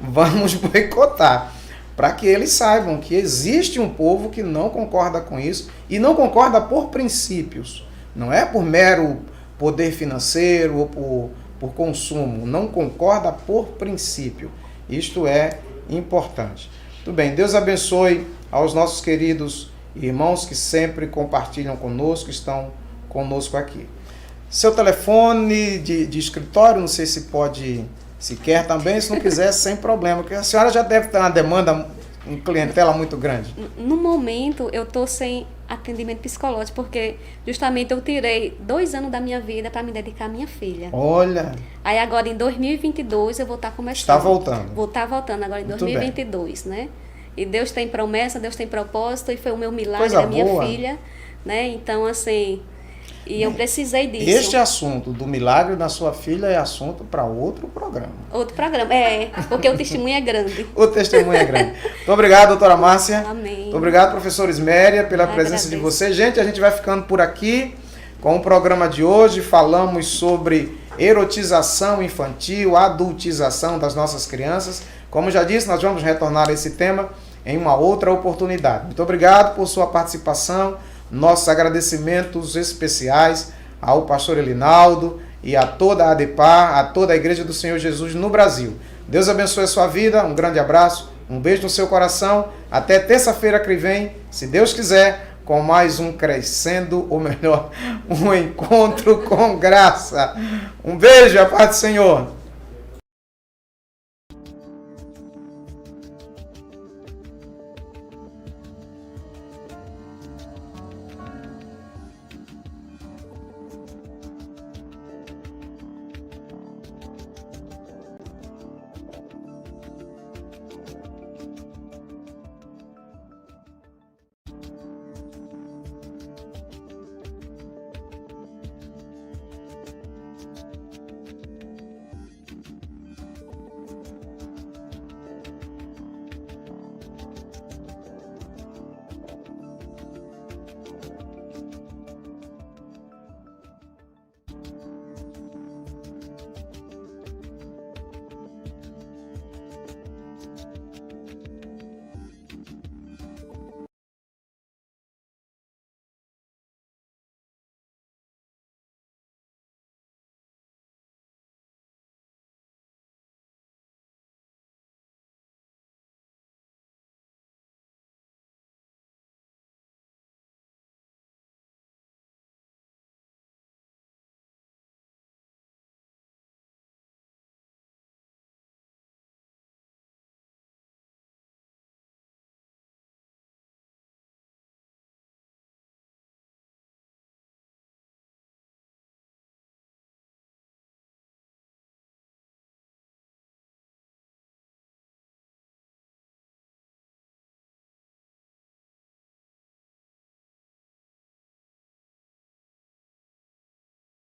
#vamos boicotar, para que eles saibam que existe um povo que não concorda com isso e não concorda por princípios, não é por mero poder financeiro ou por consumo, não concorda por princípio. Isto é importante. Tudo bem, Deus abençoe aos nossos queridos irmãos que sempre compartilham conosco, estão conosco aqui. Seu telefone de escritório, não sei se pode, se quer também, se não quiser, sem problema, porque a senhora já deve ter uma demanda, uma clientela muito grande. No momento, eu estou sem atendimento psicológico, porque justamente eu tirei 2 anos da minha vida para me dedicar à minha filha. Olha! Aí agora em 2022 eu vou estar começando. Está voltando. Vou estar voltando agora em 2022, né? E Deus tem promessa, Deus tem propósito, e foi o meu milagre da minha filha, né? Então, assim... E eu precisei disso. Este assunto do milagre da sua filha é assunto para outro programa. Outro programa, porque o testemunho é grande. O testemunho é grande. Muito obrigado, doutora Márcia. Amém. Muito obrigado, professor Isméria, pela presença de você. Gente, a gente vai ficando por aqui com o programa de hoje. Falamos sobre erotização infantil, adultização das nossas crianças. Como já disse, nós vamos retornar a esse tema em uma outra oportunidade. Muito obrigado por sua participação. Nossos agradecimentos especiais ao pastor Elinaldo e a toda a ADEPAR, a toda a Igreja do Senhor Jesus no Brasil. Deus abençoe a sua vida, um grande abraço, um beijo no seu coração. Até terça-feira que vem, se Deus quiser, com mais um Crescendo, ou melhor, um Encontro com Graça. Um beijo, a paz do Senhor.